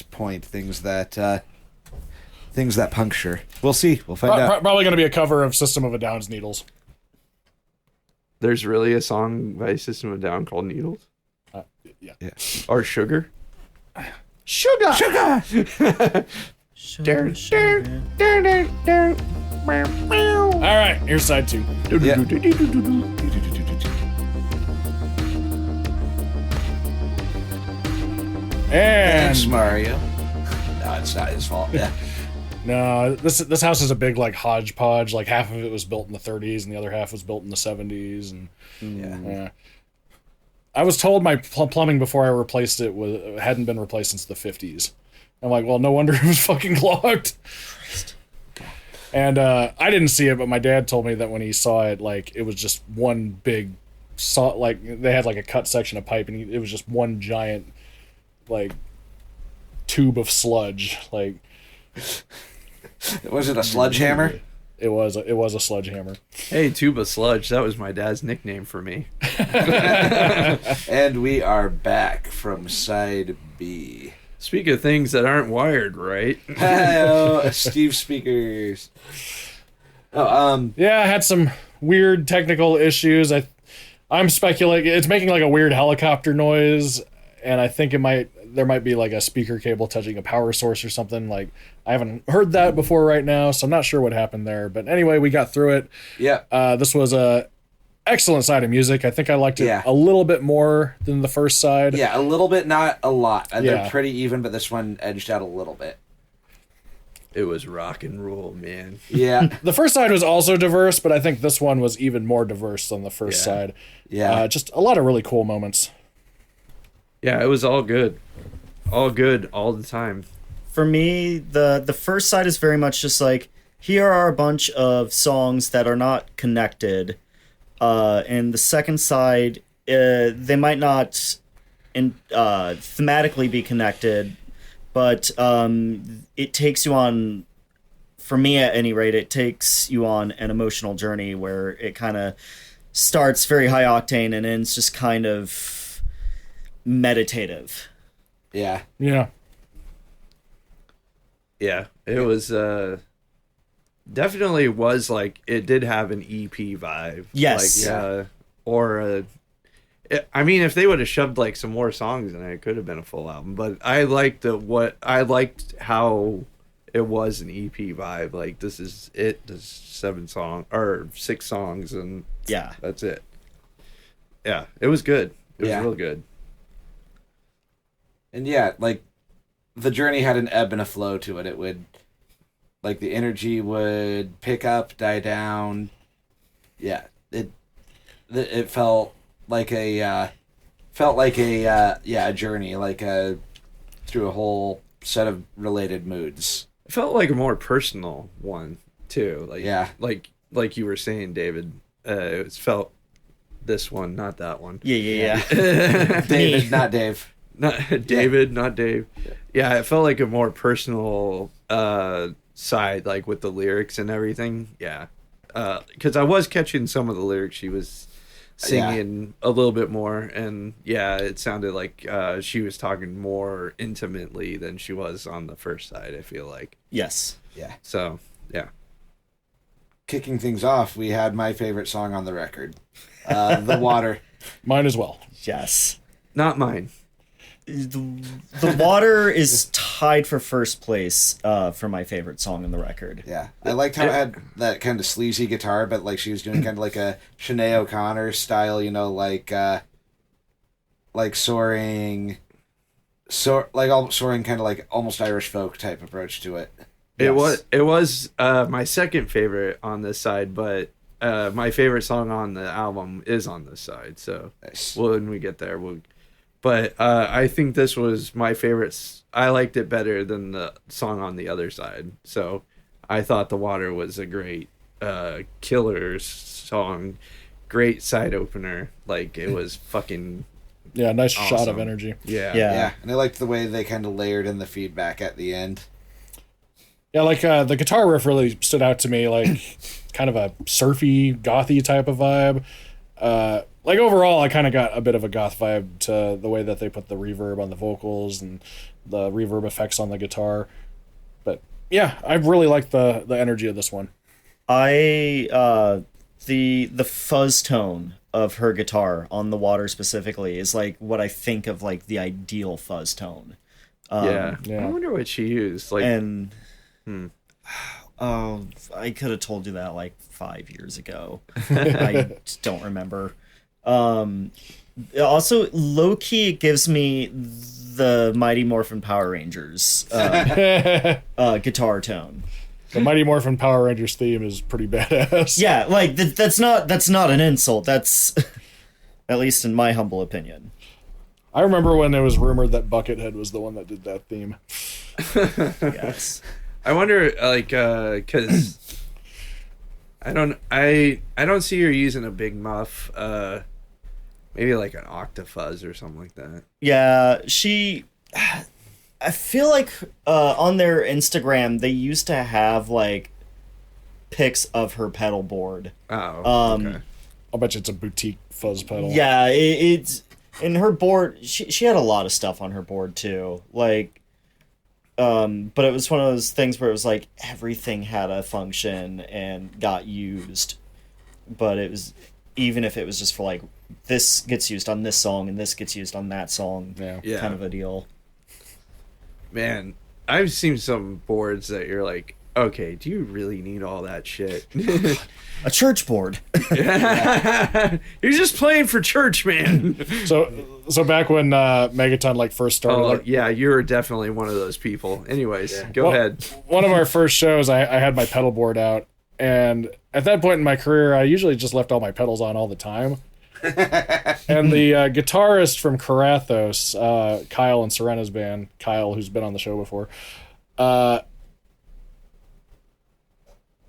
point, things that puncture. We'll see. We'll find out. Probably going to be a cover of System of a Down's Needles. There's really a song by System of a Down called Needles? Yeah. Or Sugar? Sugar! All right, here's side 2. Yeah. And Thanks, Mario. No, it's not his fault. Yeah. no, this house is a big like hodgepodge. Like half of it was built in the 30s, and the other half was built in the 70s. And Yeah. I was told my plumbing before I replaced it hadn't been replaced since the 50s. I'm like, well, no wonder it was fucking clogged. And I didn't see it, but my dad told me that when he saw it, like it was just one big, like they had like a cut section of pipe, and it was just one giant, like tube of sludge. Like, Was it a sledgehammer? it was a sledgehammer. Hey, Tuba Sludge. That was my dad's nickname for me. And we are back from side B. Speak of things that aren't wired right. Oh, Steve speakers. Oh, Yeah, I had some weird technical issues. I'm speculating it's making like a weird helicopter noise, and I think there might be like a speaker cable touching a power source or something. Like, I haven't heard that before right now, so I'm not sure what happened there. But anyway, we got through it. yeah. This was a excellent side of music. I think I liked it Yeah. a little bit more than the first side. Yeah, a little bit, not a lot. Yeah. They're pretty even, but this one edged out a little bit. It was rock and roll, man. Yeah. The first side was also diverse, but I think this one was even more diverse than the first Yeah. side. Yeah. Just a lot of really cool moments. Yeah, it was all good. All good all the time. For me, the first side is very much just like, here are a bunch of songs that are not connected, and the second side, they might not thematically be connected, but it takes you on, for me at any rate, it takes you on an emotional journey where it kind of starts very high octane and ends just kind of meditative. Yeah. Yeah. Yeah, it was definitely was like it did have an EP vibe. Yes. Like, I mean, if they would have shoved like some more songs in it could have been a full album. But I liked how it was an EP vibe. Like, this is it. There's 6 songs, and Yeah. that's it. Yeah, it was good. It was Yeah. real good. And yeah, like, the journey had an ebb and a flow to it. It would, like, the energy would pick up, die down. Yeah, it felt like a journey, like through a whole set of related moods. It felt like a more personal one too. Like, Yeah. like you were saying, David. It felt this one, not that one. Yeah. David, not Dave. Not David, not Dave. Yeah, it felt like a more personal side, like with the lyrics and everything. Yeah, because I was catching some of the lyrics she was singing a little bit more, and yeah, it sounded like she was talking more intimately than she was on the first side. I feel like. Yes. Yeah. So yeah. Kicking things off, we had my favorite song on the record, "The Water." Mine as well. Yes. Not mine. The Water is tied for first place for my favorite song on the record. Yeah, I liked how it had that kind of sleazy guitar, but like she was doing kind of like a Sinead O'Connor style, you know, like soaring, soaring kind of like almost Irish folk type approach to it. It was my second favorite on this side, but my favorite song on the album is on this side. So Nice. when we get there, But I think this was my favorite. I liked it better than the song on the other side. So I thought The Water was a great killer song, great side opener. Like, it was fucking Yeah, nice shot of awesome. energy. Yeah. Yeah, and I liked the way they kind of layered in the feedback at the end. Yeah, like the guitar riff really stood out to me, like kind of a surfy, gothy type of vibe. Like overall, I kind of got a bit of a goth vibe to the way that they put the reverb on the vocals and the reverb effects on the guitar. But yeah, I really liked the energy of this one. The fuzz tone of her guitar on The Water specifically is like what I think of like the ideal fuzz tone. Yeah. Yeah. I wonder what she used. Like, And oh, I could have told you that like 5 years ago. I don't remember. Also, low key, it gives me the Mighty Morphin Power Rangers guitar tone. The Mighty Morphin Power Rangers theme is pretty badass. Yeah, like that's not an insult. That's at least in my humble opinion. I remember when it was rumored that Buckethead was the one that did that theme. Yes. I wonder, like, because I don't see her using a big muff. Maybe like an octafuzz or something like that. Yeah, I feel like on their Instagram they used to have like pics of her pedal board. Oh, okay. I'll bet you it's a boutique fuzz pedal. Yeah, it's in her board. She had a lot of stuff on her board too. Like, but it was one of those things where it was like everything had a function and got used. But it was, even if it was just for like, this gets used on this song and this gets used on that song, Yeah. kind of a deal. Man, I've seen some boards that you're like, okay, do you really need all that shit? A church board. You're just playing for church, man. So back when Megaton like first started, Oh, like, yeah, you're definitely one of those people. Anyways, go ahead. One of our first shows, I had my pedal board out, and at that point in my career, I usually just left all my pedals on all the time. And the guitarist from Karathos, Kyle and Serena's band, Kyle, who's been on the show before,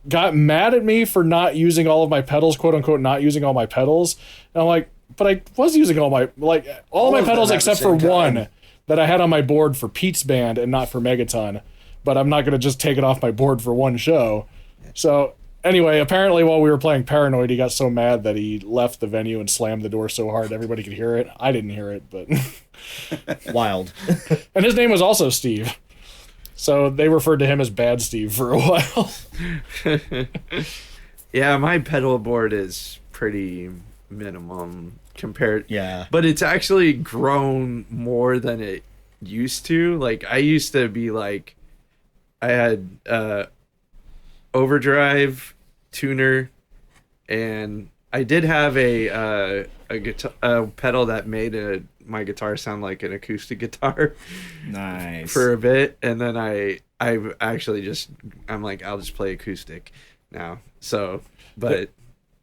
got mad at me for not using all of my pedals, quote unquote, not using all my pedals. And I'm like, but I was using all my All my of them pedals at the except for same time. one that I had on my board for Pete's band and not for Megaton. But I'm not going to just take it off my board for one show. So anyway, apparently while we were playing Paranoid, he got so mad that he left the venue and slammed the door so hard everybody could hear it. I didn't hear it, but Wild. and his name was also Steve. So they referred to him as Bad Steve for a while. Yeah, my pedal board is pretty minimum compared. Yeah. But it's actually grown more than it used to. Like, I used to be like, I had overdrive, tuner, and I did have a pedal that made my guitar sound like an acoustic guitar Nice. for a bit, and then I actually just, I'm like, I'll just play acoustic now. So, but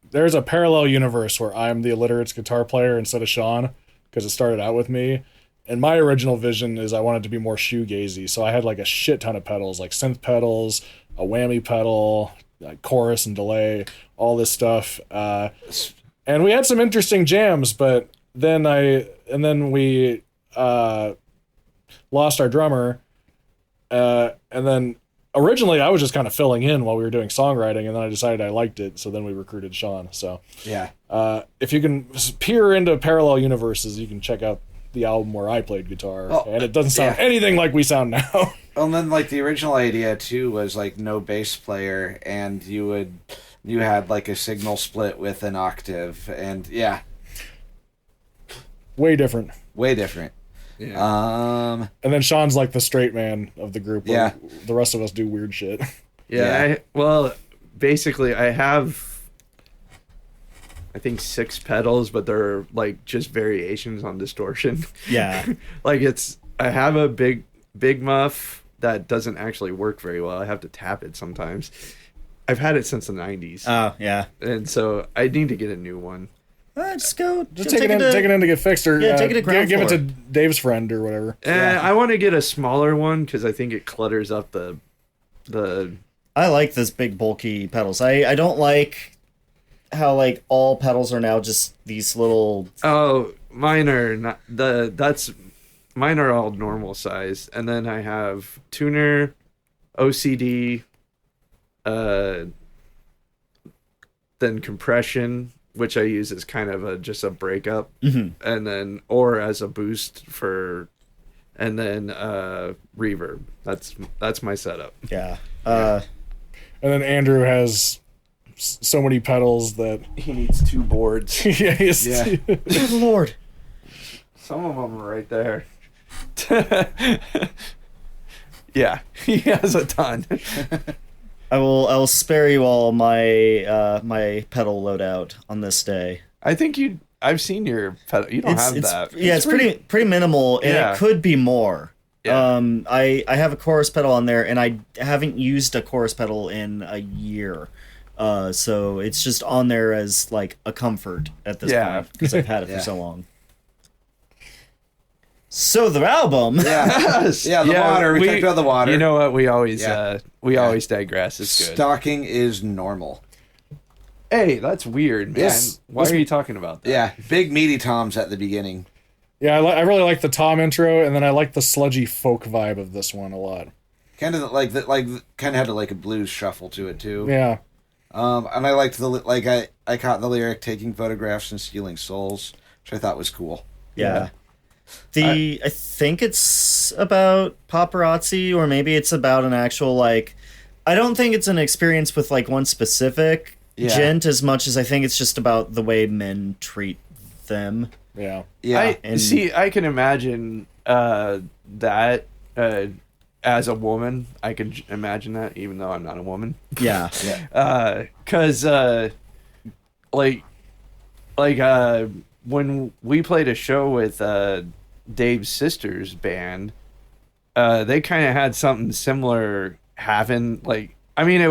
There's a parallel universe where I'm the Alliterates guitar player instead of Sean, because it started out with me. And my original vision is I wanted to be more shoegazy, so I had like a shit ton of pedals, like synth pedals, a whammy pedal, like chorus and delay, all this stuff. And we had some interesting jams, but then we lost our drummer, and then originally I was just kind of filling in while we were doing songwriting, and then I decided I liked it, so then we recruited Sean. So Yeah. if you can peer into parallel universes, you can check out the album where I played guitar, and it doesn't sound anything like we sound now. And then like the original idea too was like no bass player, and you had like a signal split with an octave, and Way different. way different. yeah. And then Sean's like the straight man of the group. Where the rest of us do weird shit. Yeah. Well, basically, I have, I think, 6 pedals, but they're like just variations on distortion. Yeah. Like I have a big muff that doesn't actually work very well. I have to tap it sometimes. I've had it since the 90s. Oh, yeah. And so I need to get a new one. Just go. Just take it in to get fixed, or take it to ground give it to floor. Dave's friend or whatever. I want to get a smaller one because I think it clutters up the. I like this big bulky pedals. I don't like how like all pedals are now just these little. Oh, mine are not mine are all normal size, and then I have tuner, OCD, then compression, which I use as kind of just a breakup, and then or as a boost for, and then reverb. That's my setup. Yeah. And then Andrew has so many pedals that He needs 2 boards. Good Lord. Some of them are right there. Yeah, he has a ton. I will spare you all my my pedal loadout on this day. I think I've seen your pedal. You don't have that. Yeah, it's pretty minimal, and Yeah. it could be more. Yeah. I have a chorus pedal on there, and I haven't used a chorus pedal in a year. So it's just on there as like a comfort at this point because I've had it for so long. So the album. The water. We talked about the water. You know what? We always Yeah. always digress. It's good. Stocking is normal. Hey, that's weird, man. Yes. Why are you talking about that? Yeah, big meaty toms at the beginning. Yeah, I really like the Tom intro, and then I like the sludgy folk vibe of this one a lot. Kind of kind of had like a blues shuffle to it too. Yeah. And I liked I caught the lyric "taking photographs and stealing souls," which I thought was cool. Yeah. I think it's about paparazzi, or maybe it's about an actual, like, I don't think it's an experience with like one specific gent as much as I think it's just about the way men treat them. Yeah. Yeah. I can imagine that as a woman. I can imagine that, even though I'm not a woman. Yeah. Because when we played a show with Dave's sister's band, they kind of had something similar happen. Like, I mean,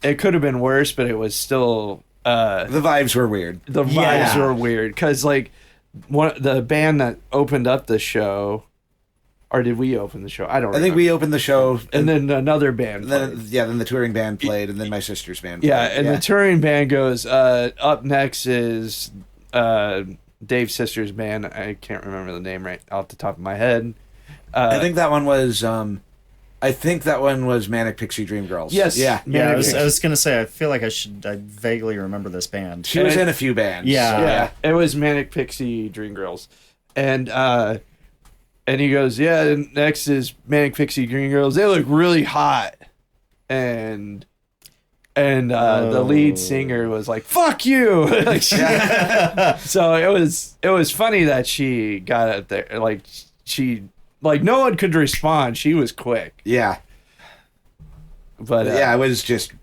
it could have been worse, but it was still the vibes were weird. The vibes were weird because, like, the band that opened up the show, or did we open the show? I don't remember. I think we opened the show, and then another band then the touring band played, and then my sister's band played. Yeah, and the touring band goes, up next is Dave's sister's band. I can't remember the name right off the top of my head. I think that one was Manic Pixie Dream Girls. Yes. Yeah, I was gonna say, I feel like I vaguely remember this band. She was in a few bands. Yeah. It was Manic Pixie Dream Girls. And he goes, yeah, next is Manic Pixie Dream Girls. They look really hot. And the lead singer was like, fuck you. So it was funny that she got it there. Like, no one could respond. She was quick. Yeah. But I was just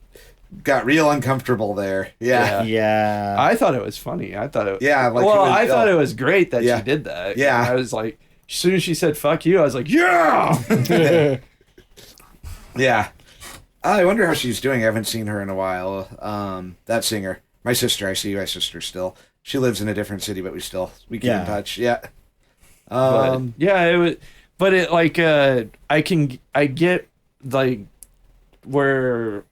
got real uncomfortable there. Yeah. I thought it was funny. I thought it. Yeah. I thought it was great that she did that. Yeah. I was like, as soon as she said "fuck you," I was like, yeah. Yeah. I wonder how she's doing. I haven't seen her in a while. That singer, my sister. I see my sister still. She lives in a different city, but we keep in touch. Yeah. It was. But it, like, I get, like, where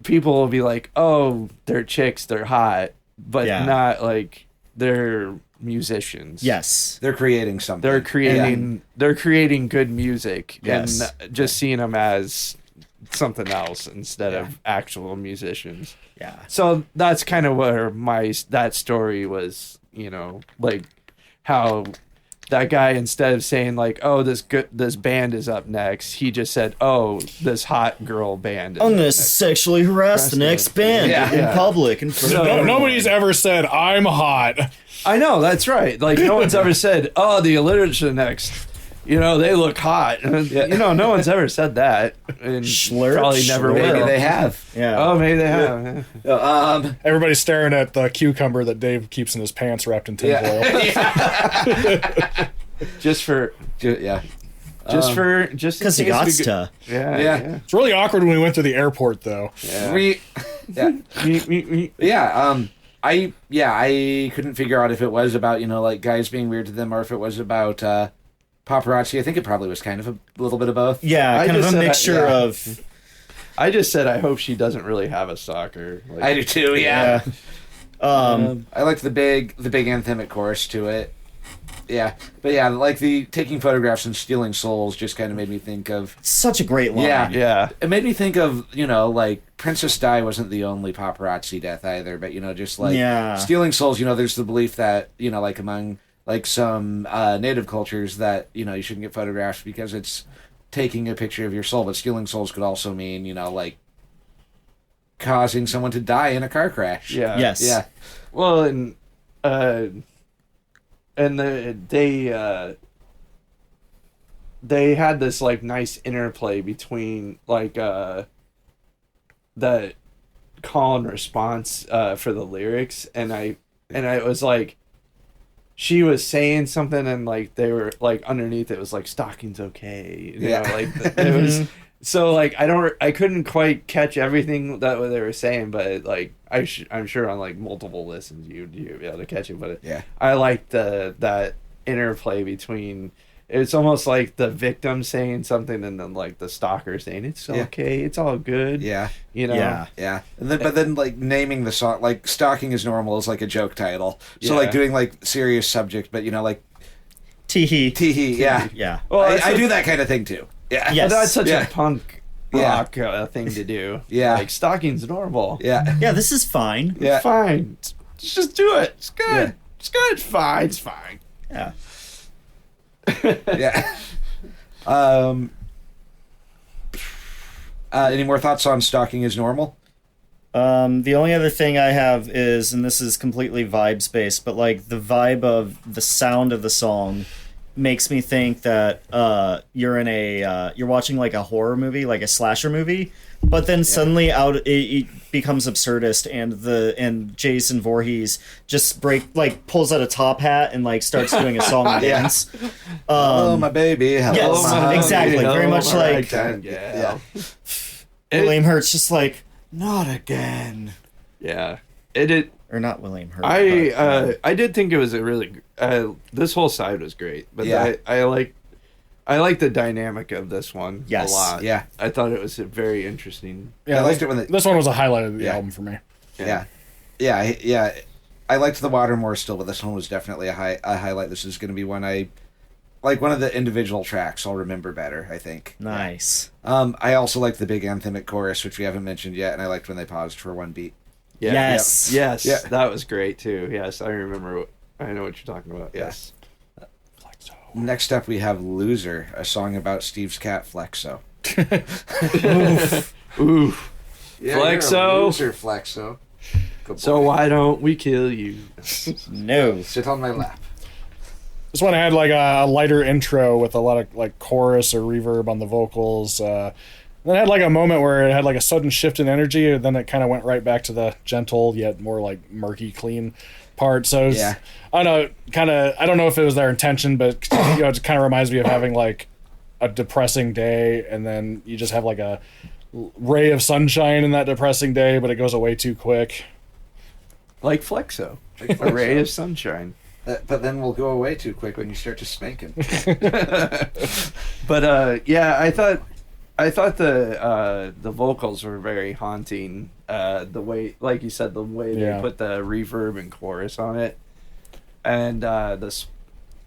people will be like, oh, they're chicks, they're hot, but not, like, they're musicians. Yes. They're creating something. They're creating good music. Yes. And just seeing them as something else instead of actual musicians. Yeah. So that's kind of where that story was, like, how that guy, instead of saying like, "Oh, this band is up next," he just said, "Oh, this hot girl band." I'm gonna sexually harass the next band in public in front of everyone. Nobody's ever said I'm hot. I know, that's right. Like, no one's ever said, "Oh, the Alliterates are next. They look hot." No one's ever said that, and probably never will. Maybe they have. Yeah. Oh, maybe they have. Everybody's staring at the cucumber that Dave keeps in his pants wrapped in tinfoil. Just because he got to. Yeah. It's really awkward when we went to the airport, though. I couldn't figure out if it was about like guys being weird to them, or if it was about paparazzi. I think it probably was kind of a little bit of both. Yeah, kind of a mixture of. I just said I hope she doesn't really have a stalker. Like, I do too. Yeah. I liked the big anthemic chorus to it. Yeah, but like the taking photographs and stealing souls just kind of made me think of such a great line. Yeah. It made me think of like Princess Di wasn't the only paparazzi death either, but just like stealing souls. There's the belief that like among like some native cultures that you shouldn't get photographed because it's taking a picture of your soul, but stealing souls could also mean like causing someone to die in a car crash. Yeah. Yes. Yeah. Well, and they had this like nice interplay between like the call and response for the lyrics, and I was like, she was saying something and like they were like underneath it was like stocking's okay, like it was. So like I couldn't quite catch everything that they were saying, but like I'm sure on like multiple listens you'd be able to catch it. But I liked that interplay between it's almost like the victim saying something and then like the stalker saying it's okay, it's all good. Yeah. You know. Yeah. And then, but then like naming the song, like Stalking is Normal is like a joke title. So Yeah. like doing like serious subject, but you know, like Teehee. Teehee, yeah. Yeah. Well, I do that kind of thing too. Yeah. Yes. But that's such Yeah. a punk rock thing to do. Yeah. Like stalking's normal. Yeah. Yeah, this is fine. Yeah. Fine. Just do it. It's good. Yeah. It's good. It's fine. It's fine. Yeah. Yeah. Any more thoughts on Stalking is Normal? The only other thing I have is, and this is completely vibes based, but like the vibe of the sound of the song makes me think that you're in a you're watching like a horror movie, like a slasher movie, but then suddenly it becomes absurdist, and Jason Voorhees just pulls out a top hat and like starts doing a song and Yeah. dance. Hello, my baby. Hello, yes, my exactly. honey. Very much my like- ragtime Yeah. gal. William Hurt's just like, not again. Yeah. It Or not William Hurt. but, I did think it was a really this whole side was great, but Yeah. I like the dynamic of this one Yes. a lot. Yeah. I thought it was a very interesting. I liked it when this one was a highlight of the Yeah. album for me. Yeah. I liked the water more still, but this one was definitely a highlight. This is going to be one one of the individual tracks I'll remember better, I think. nice. I also liked the big anthemic chorus, which we haven't mentioned yet, and I liked when they paused for one beat. Yeah. Yes. Yes. Yeah. That was great too. Yes, I remember. I know what you're talking about. Yes. Next up, we have Loser, a song about Steve's cat, Flexo. Ooh. Yeah, Flexo. you're a loser, Flexo. Good So boy. why don't we kill you? No. Sit on my lap. This one had like a lighter intro with a lot of like chorus or reverb on the vocals. Then it had like a moment where it had like a sudden shift in energy, and then it kind of went right back to the gentle yet more like murky, clean part. So it was, Yeah. I don't know, I don't know if it was their intention, but you know, it kind of reminds me of having like a depressing day, and then you just have like a ray of sunshine in that depressing day, but it goes away too quick. Like Flexo, Like a ray Flexo. of sunshine. But then we'll go away too quick when you start to spank him. But yeah, I thought the vocals were very haunting. The way, like you said, the way Yeah. they put the reverb and chorus on it, and the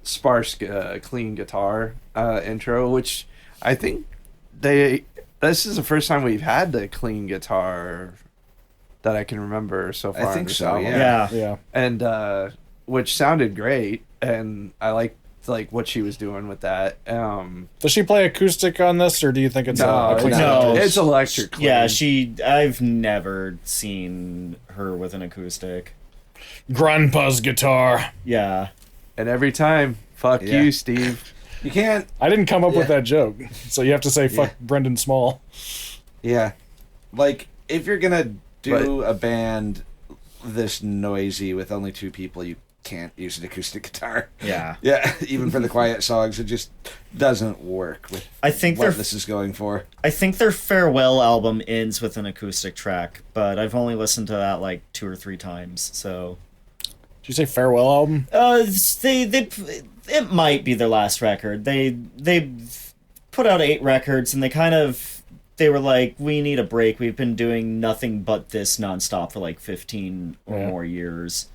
sparse, clean guitar intro, which I think this is the first time we've had the clean guitar that I can remember so far. I on think this so, album. yeah. Yeah. And which sounded great, and I liked like what she was doing with that. Does she play acoustic on this, or do you think it's No, a clean no. guitar? it's electric. Clean. Yeah, I've never seen her with an acoustic. Grandpa's guitar. Yeah. And every time, fuck Yeah. you, Steve. You can't. I didn't come up with Yeah. that joke, so you have to say fuck Yeah. Brendan Small. Yeah. Like, if you're going to do a band this noisy with only two people, you can't use an acoustic guitar. Yeah. Yeah, even for the quiet songs, it just doesn't work with I think what this is going for. I think their farewell album ends with an acoustic track, but I've only listened to that like 2 or 3 times. So Did you say farewell album? it might be their last record. They put out 8 records, and they were like, we need a break. We've been doing nothing but this nonstop for like 15 or Yeah. more years.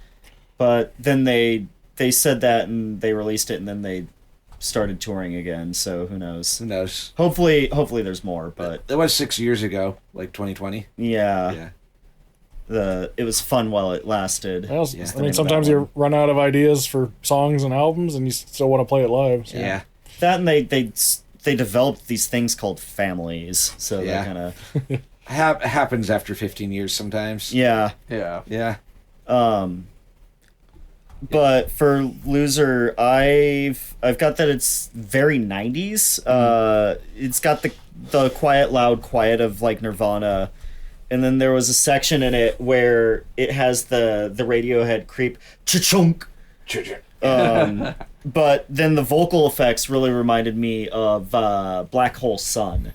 But then they said that, and they released it, and then they started touring again. So who knows? Who knows? Hopefully there's more. But That was 6 years ago, like 2020. yeah. It was fun while it lasted. Well, Yeah. I mean, sometimes you run out of ideas for songs and albums, and you still want to play it live. So. Yeah. That, and they developed these things called families. So Yeah. they kind of Happens after 15 years sometimes. yeah. Yeah. Yeah. But for Loser, I've got that it's very 90s. It's got the quiet, loud quiet of like Nirvana, and then there was a section in it where it has the Radiohead creep cha-chunk. But then the vocal effects really reminded me of Black Hole Sun.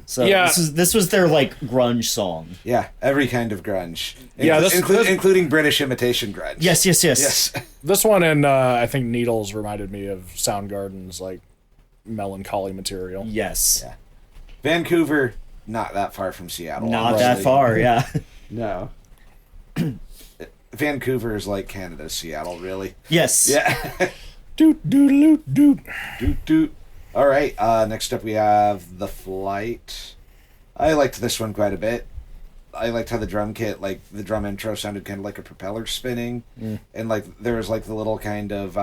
So Yeah. this was their like grunge song. Yeah, every kind of grunge. Yeah, this- including British imitation grunge. Yes. Yes. This one and I think Needles reminded me of Soundgarden's like melancholy material. Yes. Yeah. Vancouver, not that far from Seattle. Not honestly. that far, yeah. No. Vancouver is like Canada's Seattle, really. Yes. Yeah. Doot doot doot. Doot doot. All right. Next up, we have The Flight. I liked this one quite a bit. I liked how the drum kit, like the drum intro, sounded kind of like a propeller spinning, and like there was like the little kind of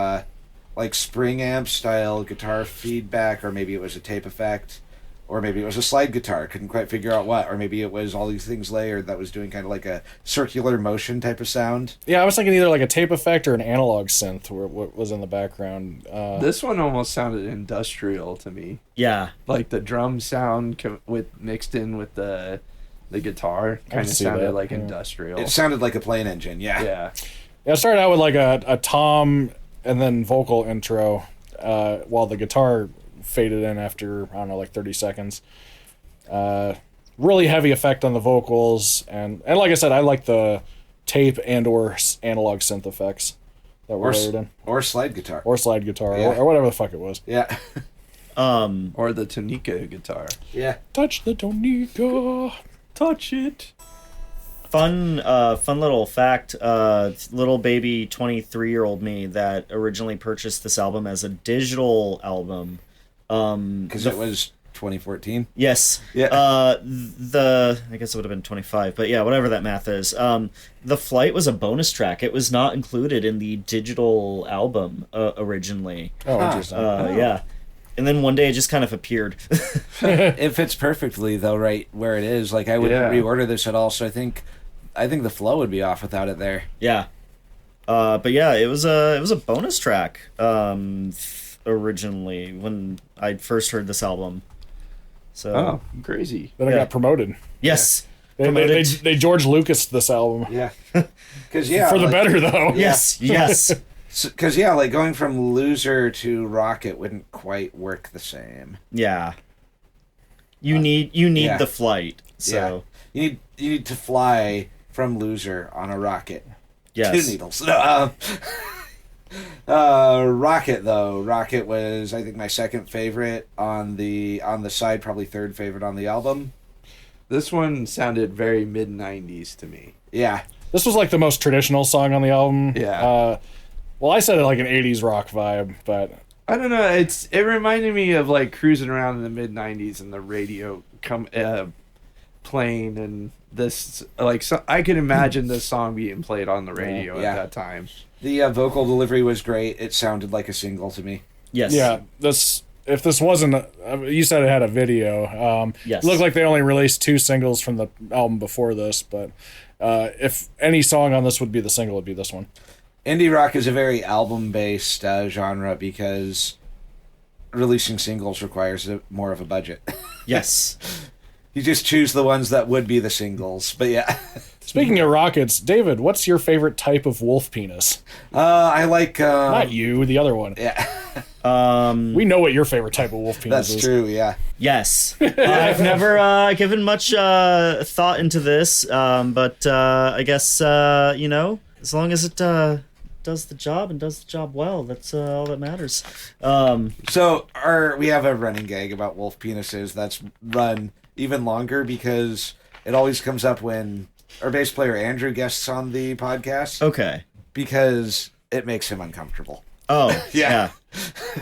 like spring amp style guitar feedback, or maybe it was a tape effect, or maybe it was a slide guitar. Couldn't quite figure out what, or maybe it was all these things layered that was doing kind of like a circular motion type of sound. Yeah, I was thinking either like a tape effect or an analog synth where what was in the background. This one almost sounded industrial to me. Yeah. Like the drum sound mixed in with the guitar kind of see sounded that, like yeah. industrial. It sounded like a plane engine. Yeah. Yeah. Yeah, it started out with like a tom and then vocal intro, while the guitar faded in after, I don't know, like 30 seconds. Really heavy effect on the vocals, and like I said, I like the tape and or analog synth effects that were layered in. Or slide guitar. Or slide guitar, Yeah. or whatever the fuck it was. Yeah. Or the Tonica guitar. Yeah. Touch the Tonica. Touch it. Fun little fact. Little baby 23-year-old me that originally purchased this album as a digital album. Because it was 2014. Yes. Yeah. I guess it would have been 25, but yeah, whatever that math is. The Flight was a bonus track. It was not included in the digital album originally. Oh, interesting. Yeah. And then one day it just kind of appeared. It fits perfectly though, right where it is. Like I wouldn't reorder this at all. So I think the flow would be off without it there. Yeah. But yeah, it was a bonus track originally when I first heard this album. So Oh, crazy. Then it got promoted. yes. They George Lucas this album. Yeah. Because For the better though. Yes. Yes. Because like going from Loser to Rocket wouldn't quite work the same. Yeah. You need yeah. the flight. So You need to fly from Loser on a rocket. yes. 2 needles. No, Rocket though. Rocket was I think my second favorite on the side, probably third favorite on the album. This one sounded very mid-90s to me. Yeah. This was like the most traditional song on the album. Yeah. Well, I said it like an 80s rock vibe, but I don't know. It reminded me of like cruising around in the mid-90s and the radio playing, and this I could imagine this song being played on the radio at that time. The vocal delivery was great. It sounded like a single to me. Yes. yeah, if this wasn't, you said it had a video. Yes. It looked like they only released 2 singles from the album before this, but if any song on this would be the single, it'd be this one. Indie rock is a very album-based genre because releasing singles requires more of a budget. Yes. You just choose the ones that would be the singles, but yeah. Speaking of rockets, David, what's your favorite type of wolf penis? I like... Not you, the other one. Yeah, We know what your favorite type of wolf penis that's is. true, yeah. Yes. I've never given much thought into this, but I guess, as long as it does the job and does the job well, that's all that matters. So we have a running gag about wolf penises that's run even longer because it always comes up when our bass player Andrew guests on the podcast Okay. because it makes him uncomfortable. Oh, Yeah.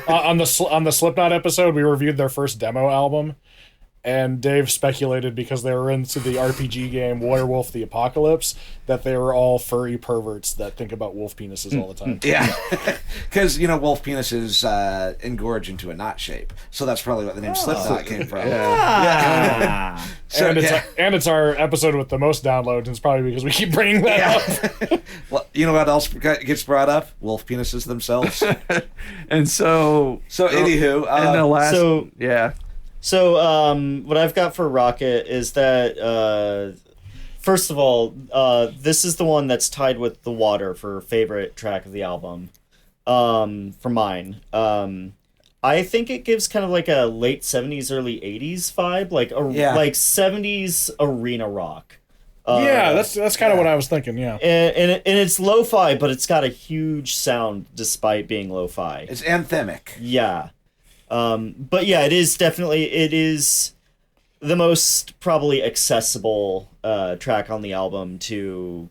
yeah. On the Slipknot episode, we reviewed their first demo album, and Dave speculated because they were into the RPG game Werewolf the Apocalypse that they were all furry perverts that think about wolf penises all the time. Yeah, because wolf penises engorge into a knot shape, so that's probably what the name Slipknot came from. Ah. So, And it's our episode with the most downloads, and it's probably because we keep bringing that up. Well, you know what else gets brought up? Wolf penises themselves. And so Anywho, and the last so- yeah. So, what I've got for Rocket is that, first of all, this is the one that's tied with The Water for favorite track of the album, for mine. I think it gives kind of like a late 70s, early 80s vibe, like like 70s arena rock. Yeah, that's kind of what I was thinking, yeah. And it's lo-fi, but it's got a huge sound despite being lo-fi. it's anthemic. Yeah. But yeah, it is the most probably accessible track on the album to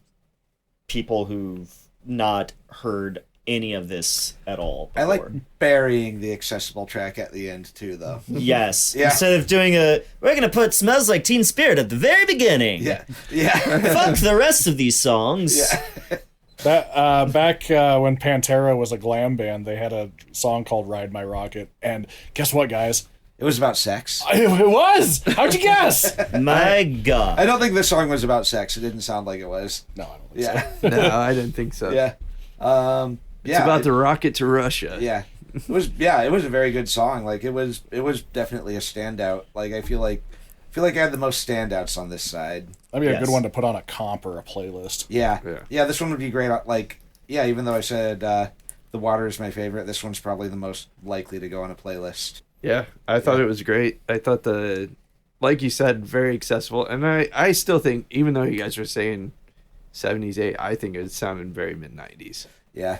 people who've not heard any of this at all before. I like burying the accessible track at the end too, though. Yes. Yeah. Instead of doing we're gonna put "Smells Like Teen Spirit" at the very beginning. Yeah. Fuck the rest of these songs. Yeah. That back when Pantera was a glam band, they had a song called "Ride My Rocket," and guess what, guys? It was about sex. It was. How'd you guess? My God. I don't think this song was about sex. It didn't sound like it was. No, I don't think so. Yeah. No, I didn't think so. Yeah. It's about the rocket to Russia. Yeah. It was a very good song. Like it was definitely a standout. Like I feel like I had the most standouts on this side. That'd be a Yes. good one to put on a comp or a playlist. Yeah. Yeah. Yeah, this one would be great. Like, yeah, even though I said The Water is my favorite, this one's probably the most likely to go on a playlist. Yeah, I thought it was great. I thought like you said, very accessible. And I still think, even though you guys were saying 70s, I think it sounded very mid-90s. Yeah.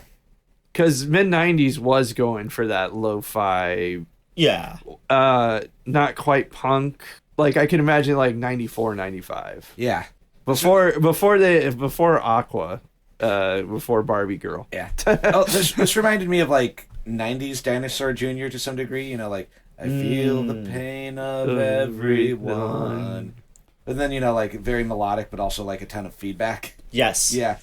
Because mid-90s was going for that lo-fi, Yeah. not quite punk. Like, I can imagine, like, 94, 95. Yeah. Before Aqua, before Barbie Girl. Yeah. Oh, this reminded me of like 90s Dinosaur Jr. to some degree, like I feel the pain of everyone. And then, like very melodic but also like a ton of feedback. Yes. Yeah.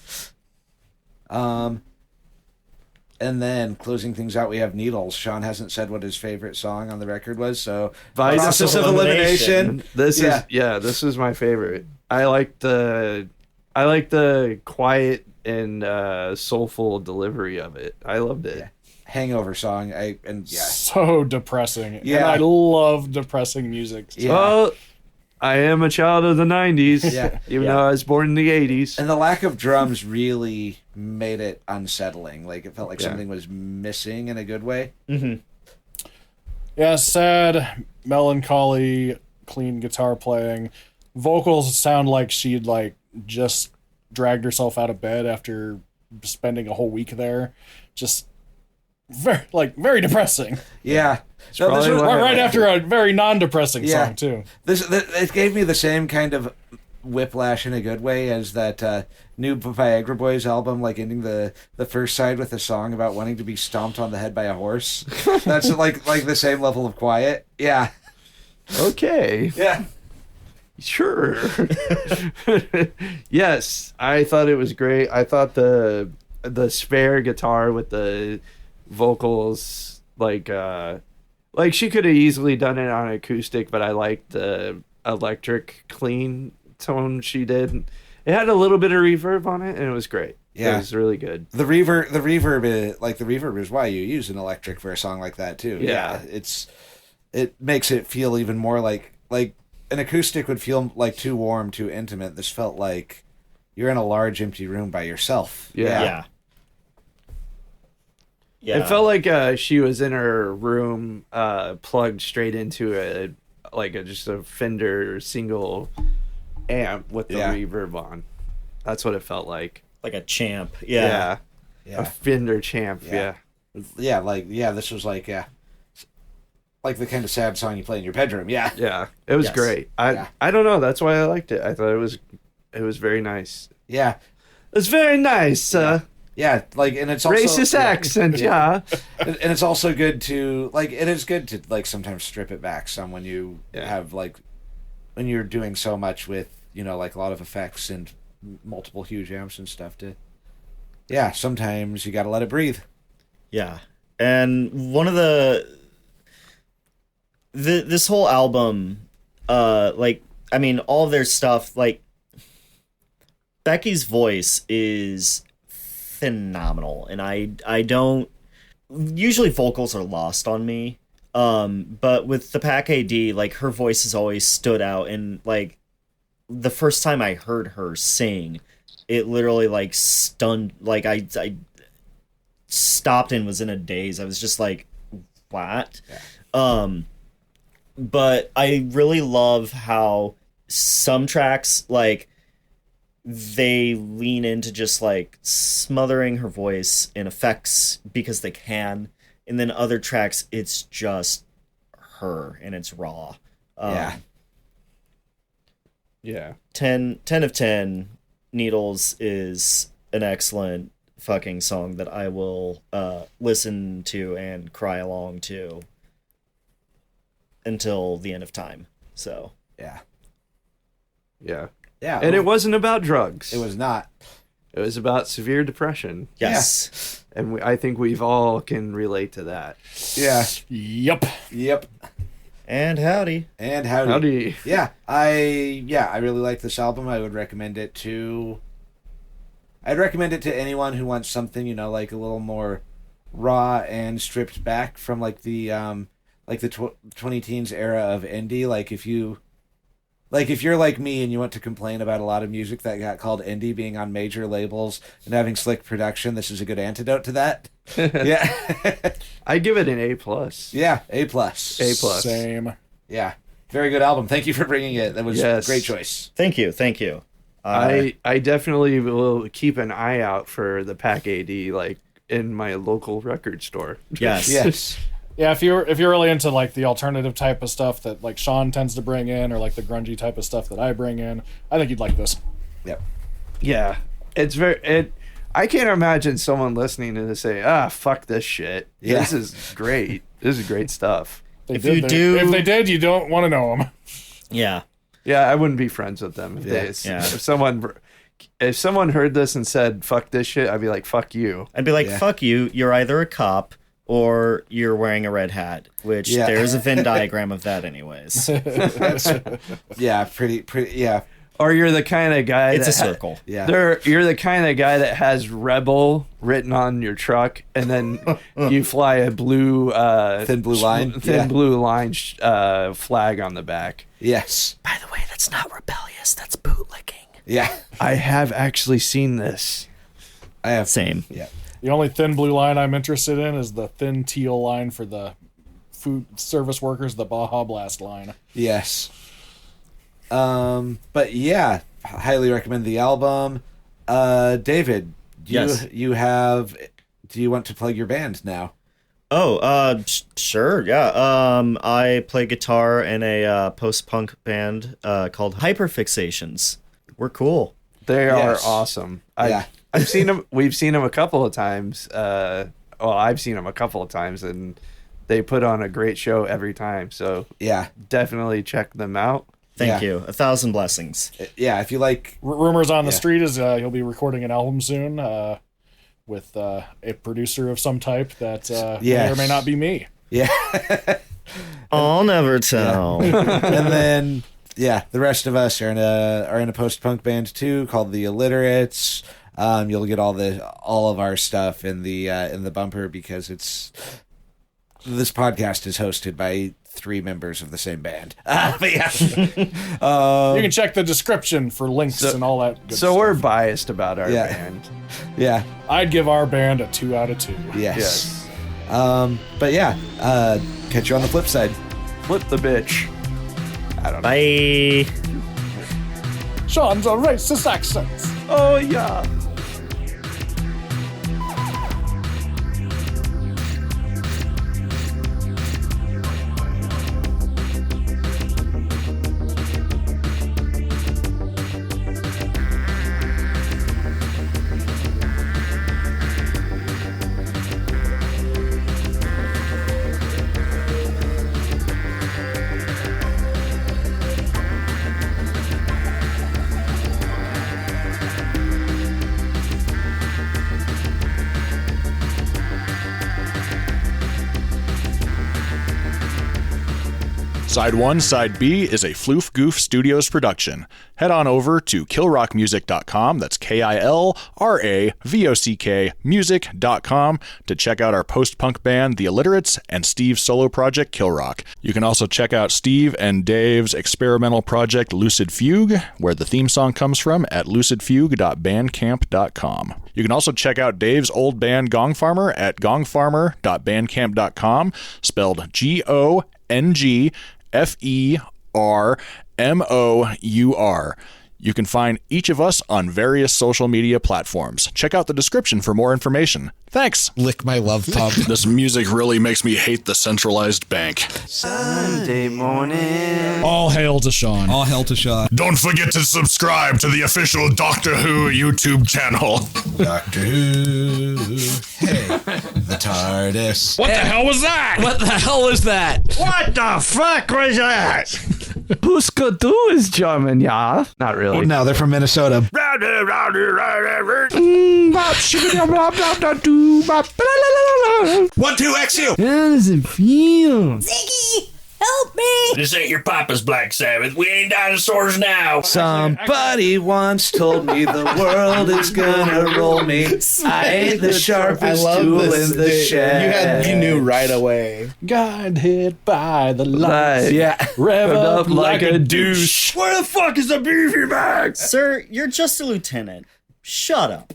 And then closing things out, we have Needles. Sean hasn't said what his favorite song on the record was, so Process of Elimination. This is my favorite. I like the quiet and soulful delivery of it. I loved it. Yeah. Hangover song. So depressing. Yeah. And I love depressing music. Yeah. Well, I am a child of the 90s, Yeah. even though I was born in the 80s. And the lack of drums really made it unsettling. Like it felt like Yeah. something was missing in a good way. Mm-hmm. Yeah, sad, melancholy, clean guitar playing. Vocals sound like she'd just dragged herself out of bed after spending a whole week there. Just very depressing. Yeah. So probably this was, why- Right after a very non-depressing Yeah. song too. This it gave me the same kind of whiplash in a good way as that new Viagra Boys album, ending the first side with a song about wanting to be stomped on the head by a horse. That's like the same level of quiet. Yeah. Okay. Yeah. Sure. Yes, I thought it was great. I thought the spare guitar with the vocals, like she could have easily done it on acoustic, but I liked the electric clean tone she did. It had a little bit of reverb on it, and it was great. Yeah. It was really good. The reverb is why you use an electric for a song like that too. Yeah. It makes it feel even more like an acoustic would feel like too warm, too intimate. This felt like you're in a large empty room by yourself. Yeah. It felt like she was in her room, plugged straight into just a Fender single amp with the reverb on. That's what it felt like. Like a champ. Yeah. A Fender champ. Yeah. This was like the kind of sad song you play in your bedroom. Yeah, it was Yes. great. Yeah. I don't know. That's why I liked it. I thought it was very nice. Yeah. It's very nice. Yeah, and it's also Racist accent. Yeah. and it's also good to it is good to sometimes strip it back some when you have when you're doing so much with a lot of effects and multiple huge amps and stuff sometimes you got to let it breathe. Yeah. And one of this whole album, all of their stuff, Becky's voice is phenomenal, and I don't usually vocals are lost on me, but with the Pack A.D, her voice has always stood out, and the first time I heard her sing, it literally stunned. I stopped and was in a daze. I was just like, what? Yeah. But I really love how some tracks they lean into just smothering her voice in effects because they can, and then other tracks it's just her and it's raw. Yeah. Yeah. 10 of 10. Needles is an excellent fucking song that I will listen to and cry along to until the end of time. So Yeah. Yeah. Yeah. And it wasn't about drugs. It was not. It was about severe depression. yes. And I think we've all can relate to that. Yeah. Yep. Yep. And howdy. And howdy. Howdy. Yeah, I really like this album. I would recommend it to. I'd recommend it to anyone who wants something, you know, like a little more raw and stripped back from like the 20 teens era of indie. If you're like me and you want to complain about a lot of music that got called indie being on major labels and having slick production, this is a good antidote to that. Yeah. I give it an A+. Yeah, A+. A+. Same. Yeah. Very good album. Thank you for bringing it. That was a great choice. Thank you. I definitely will keep an eye out for the Pack A.D. like in my local record store. Yes. Yes. Yeah, if you're really into like the alternative type of stuff that like Sean tends to bring in, or like the grungy type of stuff that I bring in, I think you'd like this. Yep. Yeah. I can't imagine someone listening to this say, fuck this shit. Yeah. This is great. This is great stuff. If they did, you don't want to know them. Yeah. Yeah, I wouldn't be friends with them. If someone heard this and said, fuck this shit, I'd be like, fuck you. I'd be like, fuck you. You're either a cop or you're wearing a red hat, which there's a Venn diagram of that anyways. Yeah, pretty, yeah. Or you're the kind of guy It's a circle. Yeah. You're the kind of guy that has Rebel written on your truck, and then you fly a blue Thin blue line. blue line flag on the back. Yes. By the way, that's not rebellious. That's bootlicking. Yeah. I have actually seen this. I have. Same. Yeah. The only thin blue line I'm interested in is the thin teal line for the food service workers, the Baja Blast line. Yes. But yeah, highly recommend the album. David, do you want to plug your band now? Oh, sure, yeah. I play guitar in a post-punk band called Hyperfixations. We're cool. They Yes. are awesome. Yeah. I've seen them. We've seen them a couple of times. I've seen them a couple of times, and they put on a great show every time. So Yeah. definitely check them out. Thank Yeah. you. 1,000 blessings. Yeah, if you like. Rumors on the street is he'll be recording an album soon with a producer of some type that may or may not be me. Yeah. I'll never tell. And then the rest of us are in a post-punk band too called the Alliterates. You'll get all of our stuff in the bumper because this podcast is hosted by 3 members of the same band. But yeah. You can check the description for links and all that good stuff. We're biased about our Yeah. band. Yeah. I'd give our band a 2 out of 2. Yes. But yeah, catch you on the flip side. Flip the bitch. I don't know. Bye. Sean's a racist accent. Oh yeah. Side 1, Side B is a Floof Goof Studios production. Head on over to killrockmusic.com, that's KILRAVOCK music.com, to check out our post-punk band, The Alliterates, and Steve's solo project, Killrock. You can also check out Steve and Dave's experimental project, Lucid Fugue, where the theme song comes from, at lucidfugue.bandcamp.com. You can also check out Dave's old band, Gong Farmer, at gongfarmer.bandcamp.com, spelled GONGFERMOUR. You can find each of us on various social media platforms. Check out the description for more information. Thanks. Lick my love pump. This music really makes me hate the centralized bank. Sunday morning. All hail to Sean. All hell to Shaw. Don't forget to subscribe to the official Doctor Who YouTube channel. Doctor Who. Hey, the TARDIS. What the hell was that? What the hell was that? What the fuck was that? Puskadu is German, yeah. Not really. No, they're from Minnesota. 1-2-XU. How does it feel? Ziggy, help me! This ain't your papa's Black Sabbath. We ain't dinosaurs now. Somebody once told me the world is gonna roll me. I ain't the sharpest tool in the shed. You knew right away. Got hit by the lights. Yeah. Rev up like a douche. Where the fuck is the beefy bag? Sir, you're just a lieutenant. Shut up.